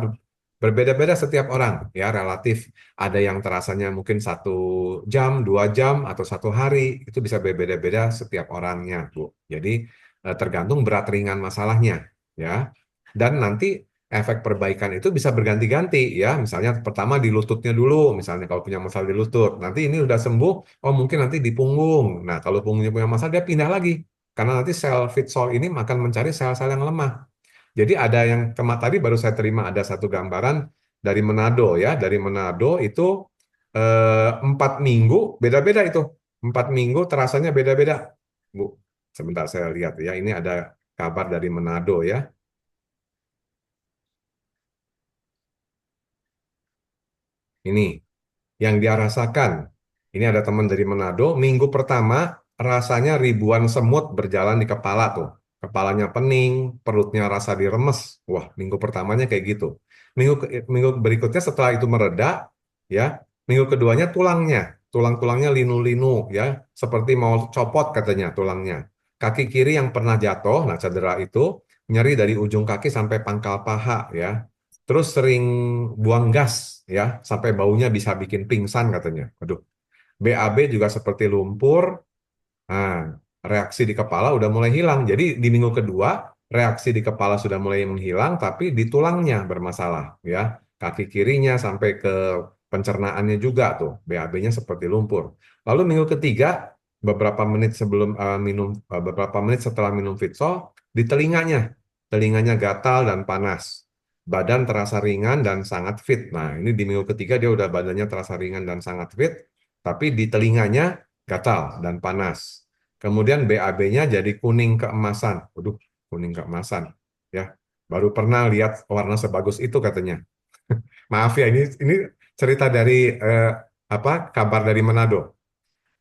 berbeda-beda setiap orang, ya relatif. Ada yang terasanya mungkin 1 jam, 2 jam, atau 1 hari. Itu bisa berbeda-beda setiap orangnya, Bu. Jadi tergantung berat ringan masalahnya, ya. Dan nanti efek perbaikan itu bisa berganti-ganti, ya. Misalnya pertama di lututnya dulu, misalnya kalau punya masalah di lutut. Nanti ini udah sembuh, oh mungkin nanti di punggung. Nah, kalau punggungnya punya masalah, dia pindah lagi. Karena nanti sel Fitsol ini akan mencari sel-sel yang lemah. Jadi ada yang tadi baru saya terima ada satu gambaran dari Manado ya, dari Manado itu 4 minggu beda-beda itu, 4 minggu terasanya beda-beda, Bu. Sebentar saya lihat ya, ini ada kabar dari Manado ya. Ini yang dia rasakan. Ini ada teman dari Manado, minggu pertama rasanya ribuan semut berjalan di kepala tuh. Kepalanya pening, perutnya rasa diremes. Wah, minggu pertamanya kayak gitu. Minggu berikutnya setelah itu mereda, ya, minggu keduanya tulang-tulangnya linu-linu, ya, seperti mau copot katanya tulangnya. Kaki kiri yang pernah jatuh, nah cedera itu, nyeri dari ujung kaki sampai pangkal paha, ya. Terus sering buang gas, ya, sampai baunya bisa bikin pingsan katanya. Aduh, BAB juga seperti lumpur. Nah, reaksi di kepala udah mulai hilang. Jadi di minggu kedua, reaksi di kepala sudah mulai menghilang, tapi di tulangnya bermasalah, ya. Kaki kirinya sampai ke pencernaannya juga tuh, BAB-nya seperti lumpur. Lalu minggu ketiga, beberapa menit setelah minum Fitsol, di telinganya gatal dan panas. badan terasa ringan dan sangat fit. Nah, ini di minggu ketiga dia udah badannya terasa ringan dan sangat fit, tapi di telinganya gatal dan panas. Kemudian BAB-nya jadi kuning keemasan. Waduh, kuning keemasan. Ya, baru pernah lihat warna sebagus itu katanya. Maaf ya, ini cerita dari kabar dari Manado.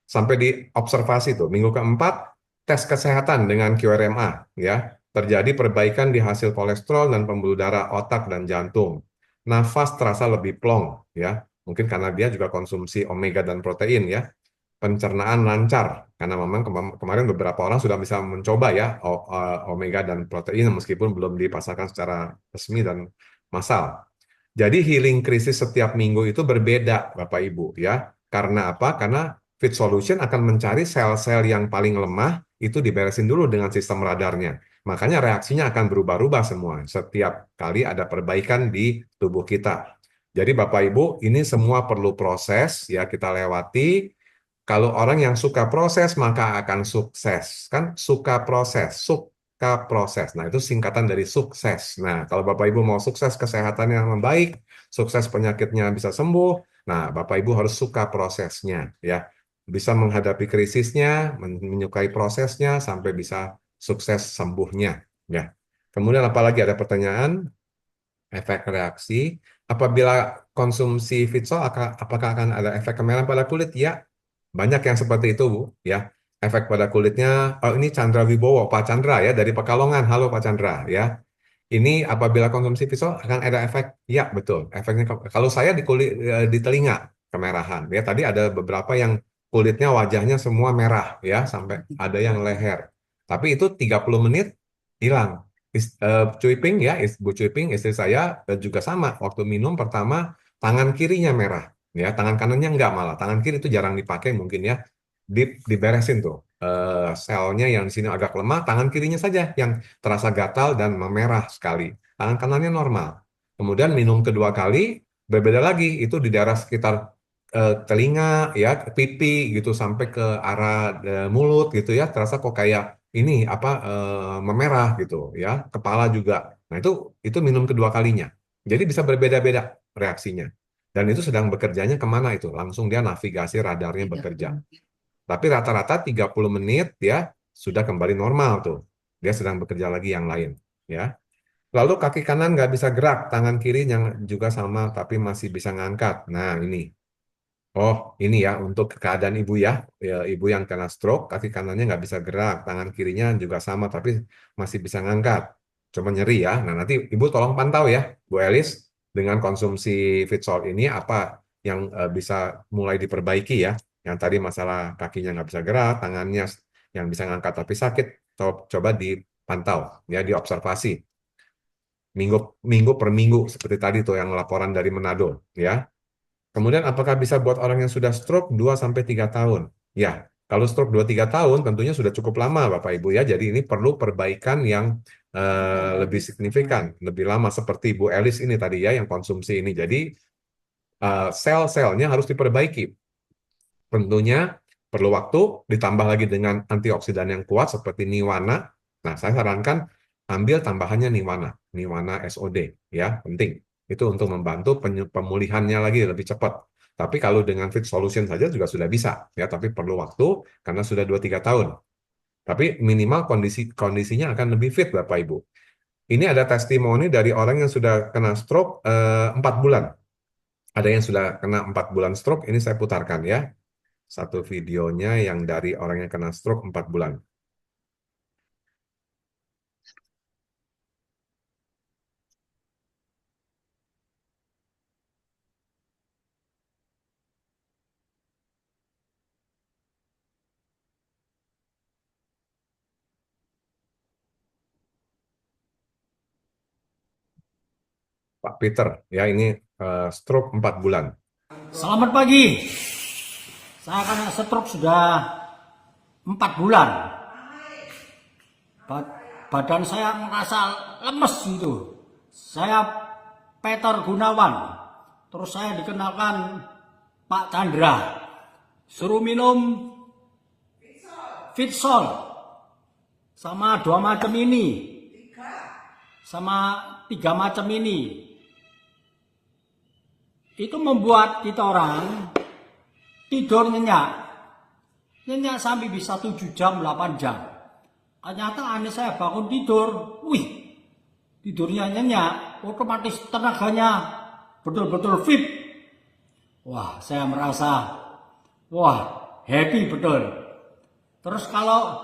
Sampai di observasi tuh, minggu keempat tes kesehatan dengan QRMA ya. Terjadi perbaikan di hasil kolesterol dan pembuluh darah otak dan jantung. Nafas terasa lebih plong ya. Mungkin karena dia juga konsumsi omega dan protein ya. Pencernaan lancar karena memang kemarin beberapa orang sudah bisa mencoba ya omega dan protein meskipun belum dipasarkan secara resmi dan massal. Jadi healing krisis setiap minggu itu berbeda, Bapak Ibu, ya. Karena apa? Karena Fit Solution akan mencari sel-sel yang paling lemah, itu diberesin dulu dengan sistem radarnya. Makanya reaksinya akan berubah-ubah semua. Setiap kali ada perbaikan di tubuh kita. Jadi Bapak Ibu, ini semua perlu proses, ya kita lewati. Kalau orang yang suka proses, maka akan sukses. Kan suka proses, proses. Nah, itu singkatan dari sukses. Nah, kalau Bapak Ibu mau sukses kesehatan yang membaik, sukses penyakitnya bisa sembuh, nah Bapak Ibu harus suka prosesnya ya. Bisa menghadapi krisisnya, menyukai prosesnya sampai bisa sukses sembuhnya ya. Kemudian apalagi ada pertanyaan efek reaksi apabila konsumsi Fitsol apakah akan ada efek kemerahan pada kulit? Ya, banyak yang seperti itu, Bu, ya. Efek pada kulitnya, oh ini Chandra Wibowo, Pak Chandra ya, dari Pekalongan. Halo Pak Chandra ya. Ini apabila konsumsi pisau akan ada efek, ya betul. Efeknya kalau saya di kulit di telinga kemerahan ya. Tadi ada beberapa yang kulitnya wajahnya semua merah ya, sampai ada yang leher. Tapi itu 30 menit hilang. Cui Ping ya, Bu Cui Ping istri saya juga sama. Waktu minum pertama tangan kirinya merah. Ya, tangan kanannya enggak malah. Tangan kiri itu jarang dipakai mungkin ya. Diberesin tuh. Selnya yang di sini agak lemah, tangan kirinya saja yang terasa gatal dan memerah sekali. Tangan kanannya normal. Kemudian minum kedua kali, berbeda lagi. Itu di daerah sekitar telinga, ya, pipi gitu sampai ke arah mulut gitu ya. Terasa kok kayak ini apa memerah gitu ya. Kepala juga. Nah itu minum kedua kalinya. Jadi bisa berbeda-beda reaksinya. Dan itu sedang bekerjanya kemana itu? Langsung dia navigasi radarnya bekerja. Tapi rata-rata 30 menit ya sudah kembali normal tuh. Dia sedang bekerja lagi yang lain. Ya. Lalu kaki kanan nggak bisa gerak, tangan kiri yang juga sama tapi masih bisa ngangkat. Nah ini. Oh ini ya untuk keadaan ibu ya. Ibu yang kena stroke, kaki kanannya nggak bisa gerak, tangan kirinya juga sama tapi masih bisa ngangkat. Cuma nyeri ya. Nah nanti ibu tolong pantau ya, Bu Elis, dengan konsumsi Fitsol ini apa yang bisa mulai diperbaiki ya. Yang tadi masalah kakinya nggak bisa gerak, tangannya yang bisa ngangkat tapi sakit, coba dipantau, ya diobservasi minggu minggu per minggu seperti tadi tuh yang laporan dari Manado, ya. Kemudian apakah bisa buat orang yang sudah stroke 2 sampai 3 tahun? Ya, kalau stroke 2-3 tahun tentunya sudah cukup lama Bapak Ibu ya. Jadi ini perlu perbaikan yang lebih signifikan, lebih lama seperti Bu Elis ini tadi ya yang konsumsi ini. Jadi sel-selnya harus diperbaiki. Tentunya perlu waktu, ditambah lagi dengan antioksidan yang kuat seperti Niwana. Nah, saya sarankan ambil tambahannya Niwana, Niwana SOD, ya, penting. Itu untuk membantu pemulihannya lagi lebih cepat. Tapi kalau dengan Fit Solution saja juga sudah bisa, ya, tapi perlu waktu karena sudah 2-3 tahun. Tapi minimal kondisinya akan lebih fit, Bapak Ibu. Ini ada testimoni dari orang yang sudah kena stroke 4 bulan. Ada yang sudah kena 4 bulan stroke, ini saya putarkan ya. Satu videonya yang dari orang yang kena stroke 4 bulan. Pak Peter, ya ini stroke 4 bulan. Selamat pagi. Saya kena stroke sudah 4 bulan. Badan saya merasa lemes gitu. Saya Peter Gunawan. Terus saya dikenalkan Pak Chandra. Suruh minum Fitsol. Sama 2 macam ini. Sama tiga macam ini itu membuat kita orang tidur nyenyak sampai bisa 7 jam, 8 jam. Ternyata aneh saya bangun tidur, tidurnya nyenyak, otomatis tenaganya betul-betul fit. Wah, saya merasa, happy betul. Terus kalau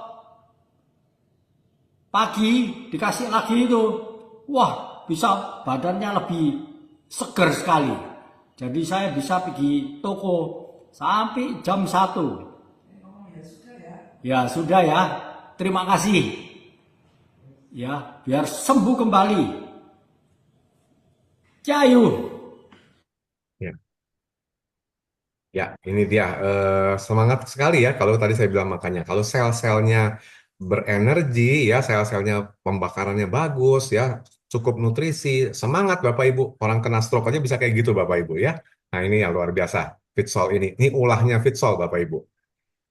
pagi dikasih lagi itu, bisa badannya lebih segar sekali. Jadi saya bisa pergi toko sampai jam 1. Ya sudah ya, terima kasih. Ya, biar sembuh kembali. Cayu. Ya. Ya, ini dia semangat sekali ya kalau tadi saya bilang makanya kalau sel-selnya berenergi ya, sel-selnya pembakarannya bagus ya, cukup nutrisi, semangat Bapak Ibu. Orang kena stroke aja bisa kayak gitu Bapak Ibu ya. Nah, ini yang luar biasa. Fitsol ini. Ini ulahnya Fitsol Bapak Ibu.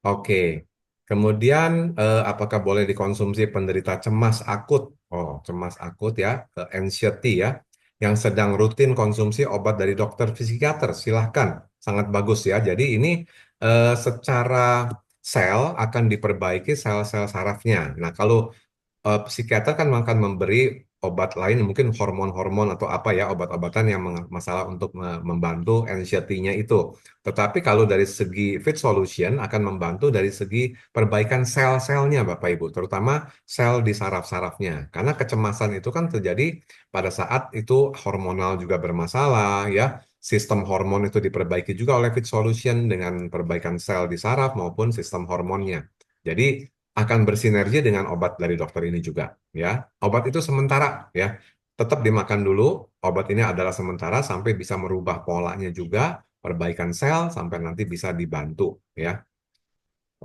Oke. Kemudian apakah boleh dikonsumsi penderita cemas akut? Oh, cemas akut ya, anxiety ya, yang sedang rutin konsumsi obat dari dokter psikiater. Silahkan, sangat bagus ya. Jadi ini secara sel akan diperbaiki sel-sel sarafnya. Nah, kalau psikiater kan akan memberi obat lain, mungkin hormon-hormon atau apa ya, obat-obatan yang masalah untuk membantu anxiety-nya itu. Tetapi kalau dari segi Fit Solution akan membantu dari segi perbaikan sel-selnya Bapak Ibu, terutama sel di saraf-sarafnya. Karena kecemasan itu kan terjadi pada saat itu hormonal juga bermasalah ya. Sistem hormon itu diperbaiki juga oleh Fit Solution dengan perbaikan sel di saraf maupun sistem hormonnya. Jadi akan bersinergi dengan obat dari dokter ini juga ya. Obat itu sementara ya. Tetap dimakan dulu. Obat ini adalah sementara sampai bisa merubah polanya juga, perbaikan sel sampai nanti bisa dibantu ya.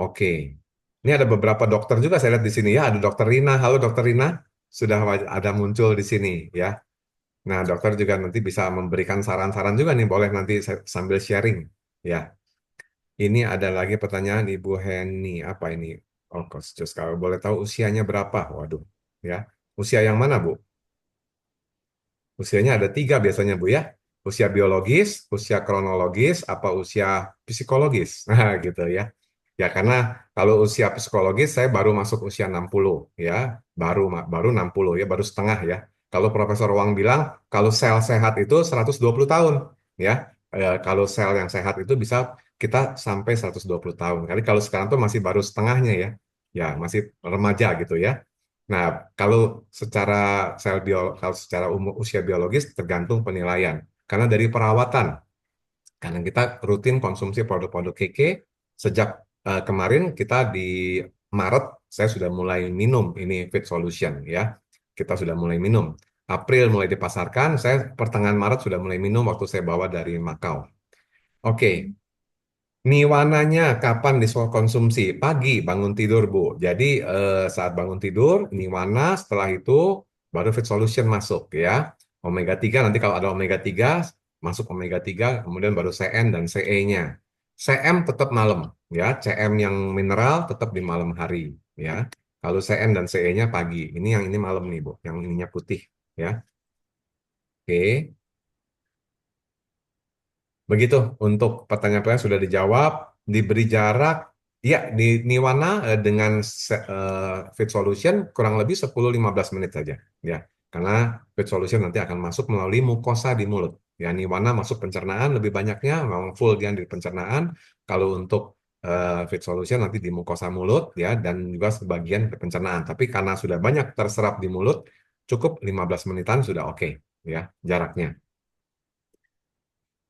Oke. Ini ada beberapa dokter juga saya lihat di sini ya. Ada dokter Rina. Halo dokter Rina. Sudah ada muncul di sini ya. Nah, dokter juga nanti bisa memberikan saran-saran juga nih, boleh nanti sambil sharing ya. Ini ada lagi pertanyaan Ibu Heni. Apa ini? Oh, Coach Jos, kalau boleh tahu usianya berapa? Waduh, ya. Usia yang mana, Bu? Usianya ada 3 biasanya, Bu, ya. Usia biologis, usia kronologis, apa usia psikologis? Nah, gitu ya. Ya, karena kalau usia psikologis, saya baru masuk usia 60, ya. Baru 60, ya, baru setengah, ya. Kalau Profesor Wang bilang, kalau sel sehat itu 120 tahun, ya. Kalau sel yang sehat itu bisa kita sampai 120 tahun. Kali kalau sekarang tuh masih baru setengahnya ya. Ya, masih remaja gitu ya. Nah, kalau secara kalau secara usia biologis tergantung penilaian. Karena dari perawatan, karena kita rutin konsumsi produk-produk KK sejak kemarin kita di Maret saya sudah mulai minum ini Fit Solution ya. Kita sudah mulai minum. April mulai dipasarkan, saya pertengahan Maret sudah mulai minum waktu saya bawa dari Makau. Oke, Niwananya kapan dikonsumsi? Pagi bangun tidur, Bu. Jadi saat bangun tidur, niwana setelah itu baru Fit Solution masuk ya. Omega 3 nanti kalau ada omega 3 masuk omega 3 kemudian baru CN dan CE-nya. CM tetap malam ya. CM yang mineral tetap di malam hari ya. Kalau CN dan CE-nya pagi. Ini yang ini malam nih, Bu. Yang ininya putih ya. Oke. Begitu untuk pertanyaan-pertanyaan sudah dijawab, diberi jarak, ya di Niwana dengan Fit Solution kurang lebih 10-15 menit saja, ya. Karena Fit Solution nanti akan masuk melalui mukosa di mulut. Ya, Niwana masuk pencernaan lebih banyaknya, memang full dia di pencernaan. Kalau untuk Fit Solution nanti di mukosa mulut, ya, dan juga sebagian ke pencernaan. Tapi karena sudah banyak terserap di mulut, cukup 15 menitan sudah oke, ya, jaraknya.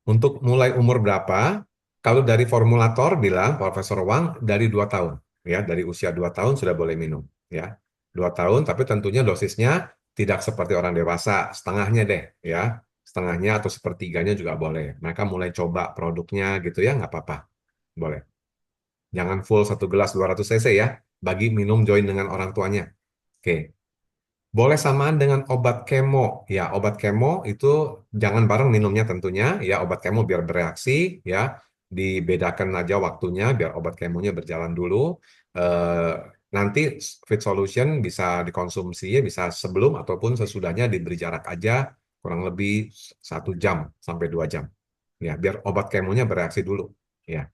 Untuk mulai umur berapa? Kalau dari formulator bilang Profesor Wang dari 2 tahun, ya dari usia 2 tahun sudah boleh minum, ya 2 tahun. Tapi tentunya dosisnya tidak seperti orang dewasa, setengahnya deh, ya setengahnya atau sepertiganya juga boleh. Mereka mulai coba produknya gitu ya, nggak apa-apa, boleh. Jangan full 1 gelas 200 cc ya, bagi minum join dengan orang tuanya. Oke. Boleh samaan dengan obat kemo. Ya, obat kemo itu jangan bareng minumnya tentunya. Ya, obat kemo biar bereaksi. Ya, dibedakan aja waktunya biar obat kemonya berjalan dulu. nanti Fit Solution bisa dikonsumsi ya bisa sebelum ataupun sesudahnya diberi jarak aja kurang lebih 1 jam sampai 2 jam. Ya, biar obat kemonya bereaksi dulu. Ya.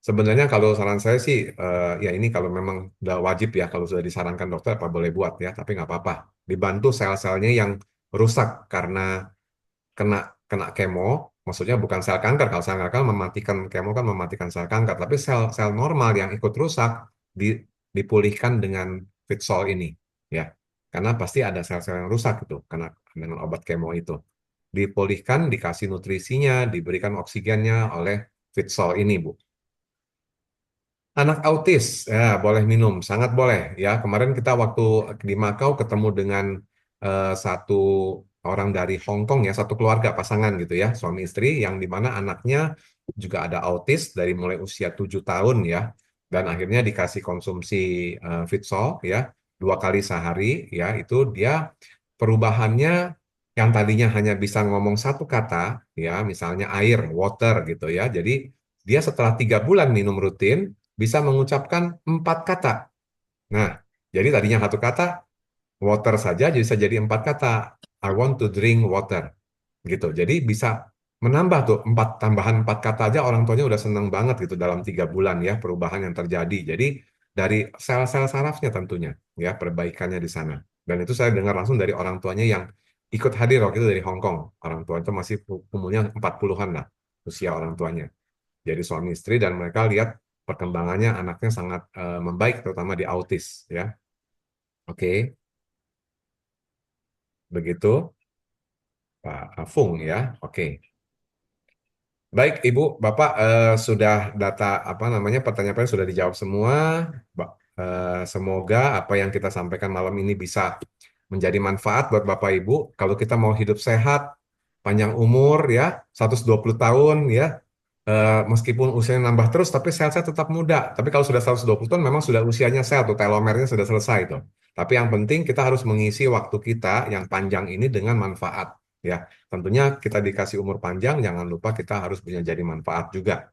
Sebenarnya kalau saran saya sih, ya ini kalau memang udah wajib ya, kalau sudah disarankan dokter apa boleh buat ya, tapi nggak apa-apa. Dibantu sel-selnya yang rusak karena kena kena kemo, maksudnya bukan sel kanker. Kalau sel kanker mematikan kemo kan mematikan sel kanker, tapi sel-sel normal yang ikut rusak dipulihkan dengan Fitsol ini, ya. Karena pasti ada sel-sel yang rusak itu karena dengan obat kemo itu. Dipulihkan, dikasih nutrisinya, diberikan oksigennya oleh Fitsol ini, Bu. Anak autis, ya boleh minum, sangat boleh. Ya, kemarin kita waktu di Makau ketemu dengan satu orang dari Hong Kong ya, satu keluarga pasangan gitu ya, suami istri yang dimana anaknya juga ada autis dari mulai usia 7 tahun ya, dan akhirnya dikasih konsumsi Fitsol ya 2 kali sehari ya, itu dia perubahannya yang tadinya hanya bisa ngomong satu kata ya, misalnya air, water gitu ya, jadi dia setelah 3 bulan minum rutin bisa mengucapkan 4 kata. Nah, jadi tadinya satu kata, water saja bisa jadi 4 kata. I want to drink water. Gitu. Jadi bisa menambah tuh tambahan 4 kata aja orang tuanya udah senang banget gitu dalam 3 bulan ya perubahan yang terjadi. Jadi dari sel-sel sarafnya tentunya ya perbaikannya di sana. Dan itu saya dengar langsung dari orang tuanya yang ikut hadir waktu itu dari Hong Kong. Orang tua itu masih umurnya 40-an lah usia orang tuanya. Jadi suami istri dan mereka lihat perkembangannya anaknya sangat membaik terutama di autis ya. Oke, begitu Pak Afung ya. Oke. Baik Ibu, Bapak sudah data apa namanya pertanyaan sudah dijawab semua. Semoga apa yang kita sampaikan malam ini bisa menjadi manfaat buat Bapak Ibu. Kalau kita mau hidup sehat, panjang umur ya, 120 tahun ya, meskipun usianya nambah terus, tapi sel-sel tetap muda. Tapi kalau sudah 120 tahun, memang sudah usianya sel, tuh telomernya sudah selesai tuh. Tapi yang penting kita harus mengisi waktu kita yang panjang ini dengan manfaat. Ya, tentunya kita dikasih umur panjang, jangan lupa kita harus punya jadi manfaat juga.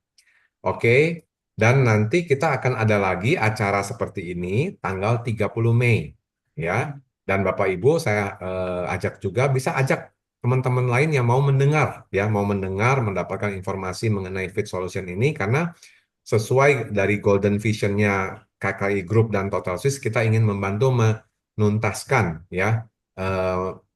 Oke, dan nanti kita akan ada lagi acara seperti ini tanggal 30 Mei. Ya, dan Bapak Ibu saya ajak juga, bisa ajak teman-teman lain yang mau mendengar, ya, mau mendengar, mendapatkan informasi mengenai Fit Solution ini, karena sesuai dari Golden Vision-nya KKI Group dan Total Swiss, kita ingin membantu menuntaskan, ya,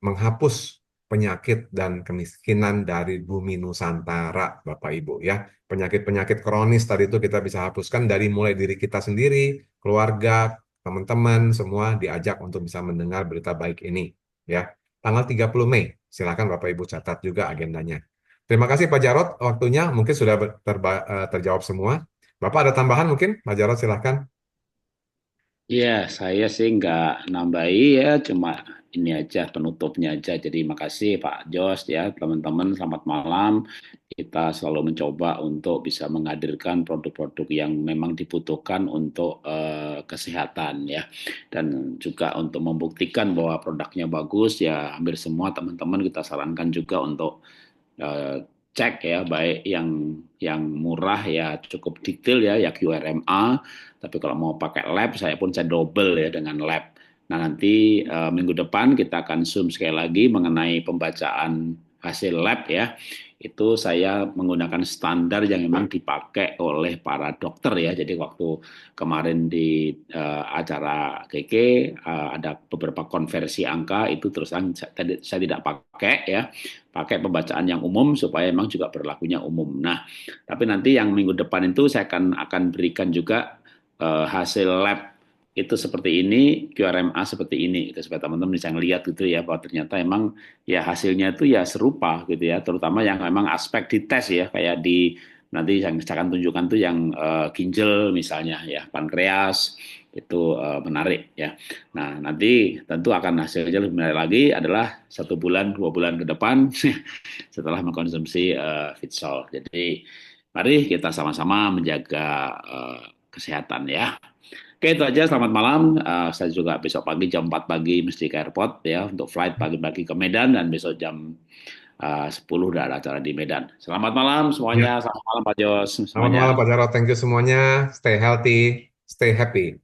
menghapus penyakit dan kemiskinan dari bumi Nusantara, Bapak Ibu, ya. Penyakit-penyakit kronis tadi itu kita bisa hapuskan dari mulai diri kita sendiri, keluarga, teman-teman, semua diajak untuk bisa mendengar berita baik ini, ya. Tanggal 30 Mei, silakan Bapak Ibu catat juga agendanya. Terima kasih Pak Jarot, waktunya mungkin sudah terjawab semua. Bapak ada tambahan mungkin? Pak Jarot silahkan. Iya, saya sih nggak nambahi ya, cuma ini aja penutupnya aja. Jadi makasih Pak Jos ya, teman-teman selamat malam. Kita selalu mencoba untuk bisa menghadirkan produk-produk yang memang dibutuhkan untuk kesehatan ya, dan juga untuk membuktikan bahwa produknya bagus ya. Hampir semua teman-teman kita sarankan juga untuk eh, cek ya, baik yang murah ya cukup detail ya QRMA, tapi kalau mau pakai lab saya double ya dengan lab. Nah nanti minggu depan kita akan zoom sekali lagi mengenai pembacaan hasil lab ya. Itu saya menggunakan standar yang memang dipakai oleh para dokter ya. Jadi waktu kemarin di acara KK ada beberapa konversi angka itu terus saya tidak pakai ya, pakai pembacaan yang umum supaya memang juga berlakunya umum. Nah, tapi nanti yang minggu depan itu saya akan berikan juga hasil lab itu seperti ini, QRMA seperti ini, itu supaya teman-teman bisa ngelihat gitu ya bahwa ternyata emang ya hasilnya itu ya serupa gitu ya, terutama yang memang aspek di tes ya, kayak di nanti yang saya akan tunjukkan tuh yang ginjal misalnya ya, pankreas itu menarik ya. Nah nanti tentu akan hasilnya lebih menarik lagi adalah 1 bulan 2 bulan ke depan setelah mengkonsumsi Fitsol. Jadi mari kita sama-sama menjaga kesehatan ya. Oke, itu aja. Selamat malam. Saya juga besok pagi jam 4 pagi mesti ke airport ya untuk flight pagi-pagi ke Medan, dan besok jam 10 udah ada acara di Medan. Selamat malam Ya. semuanya. Selamat malam Pak Jos Selamat malam semuanya. Pak Jarot, thank you semuanya. Stay healthy, stay happy.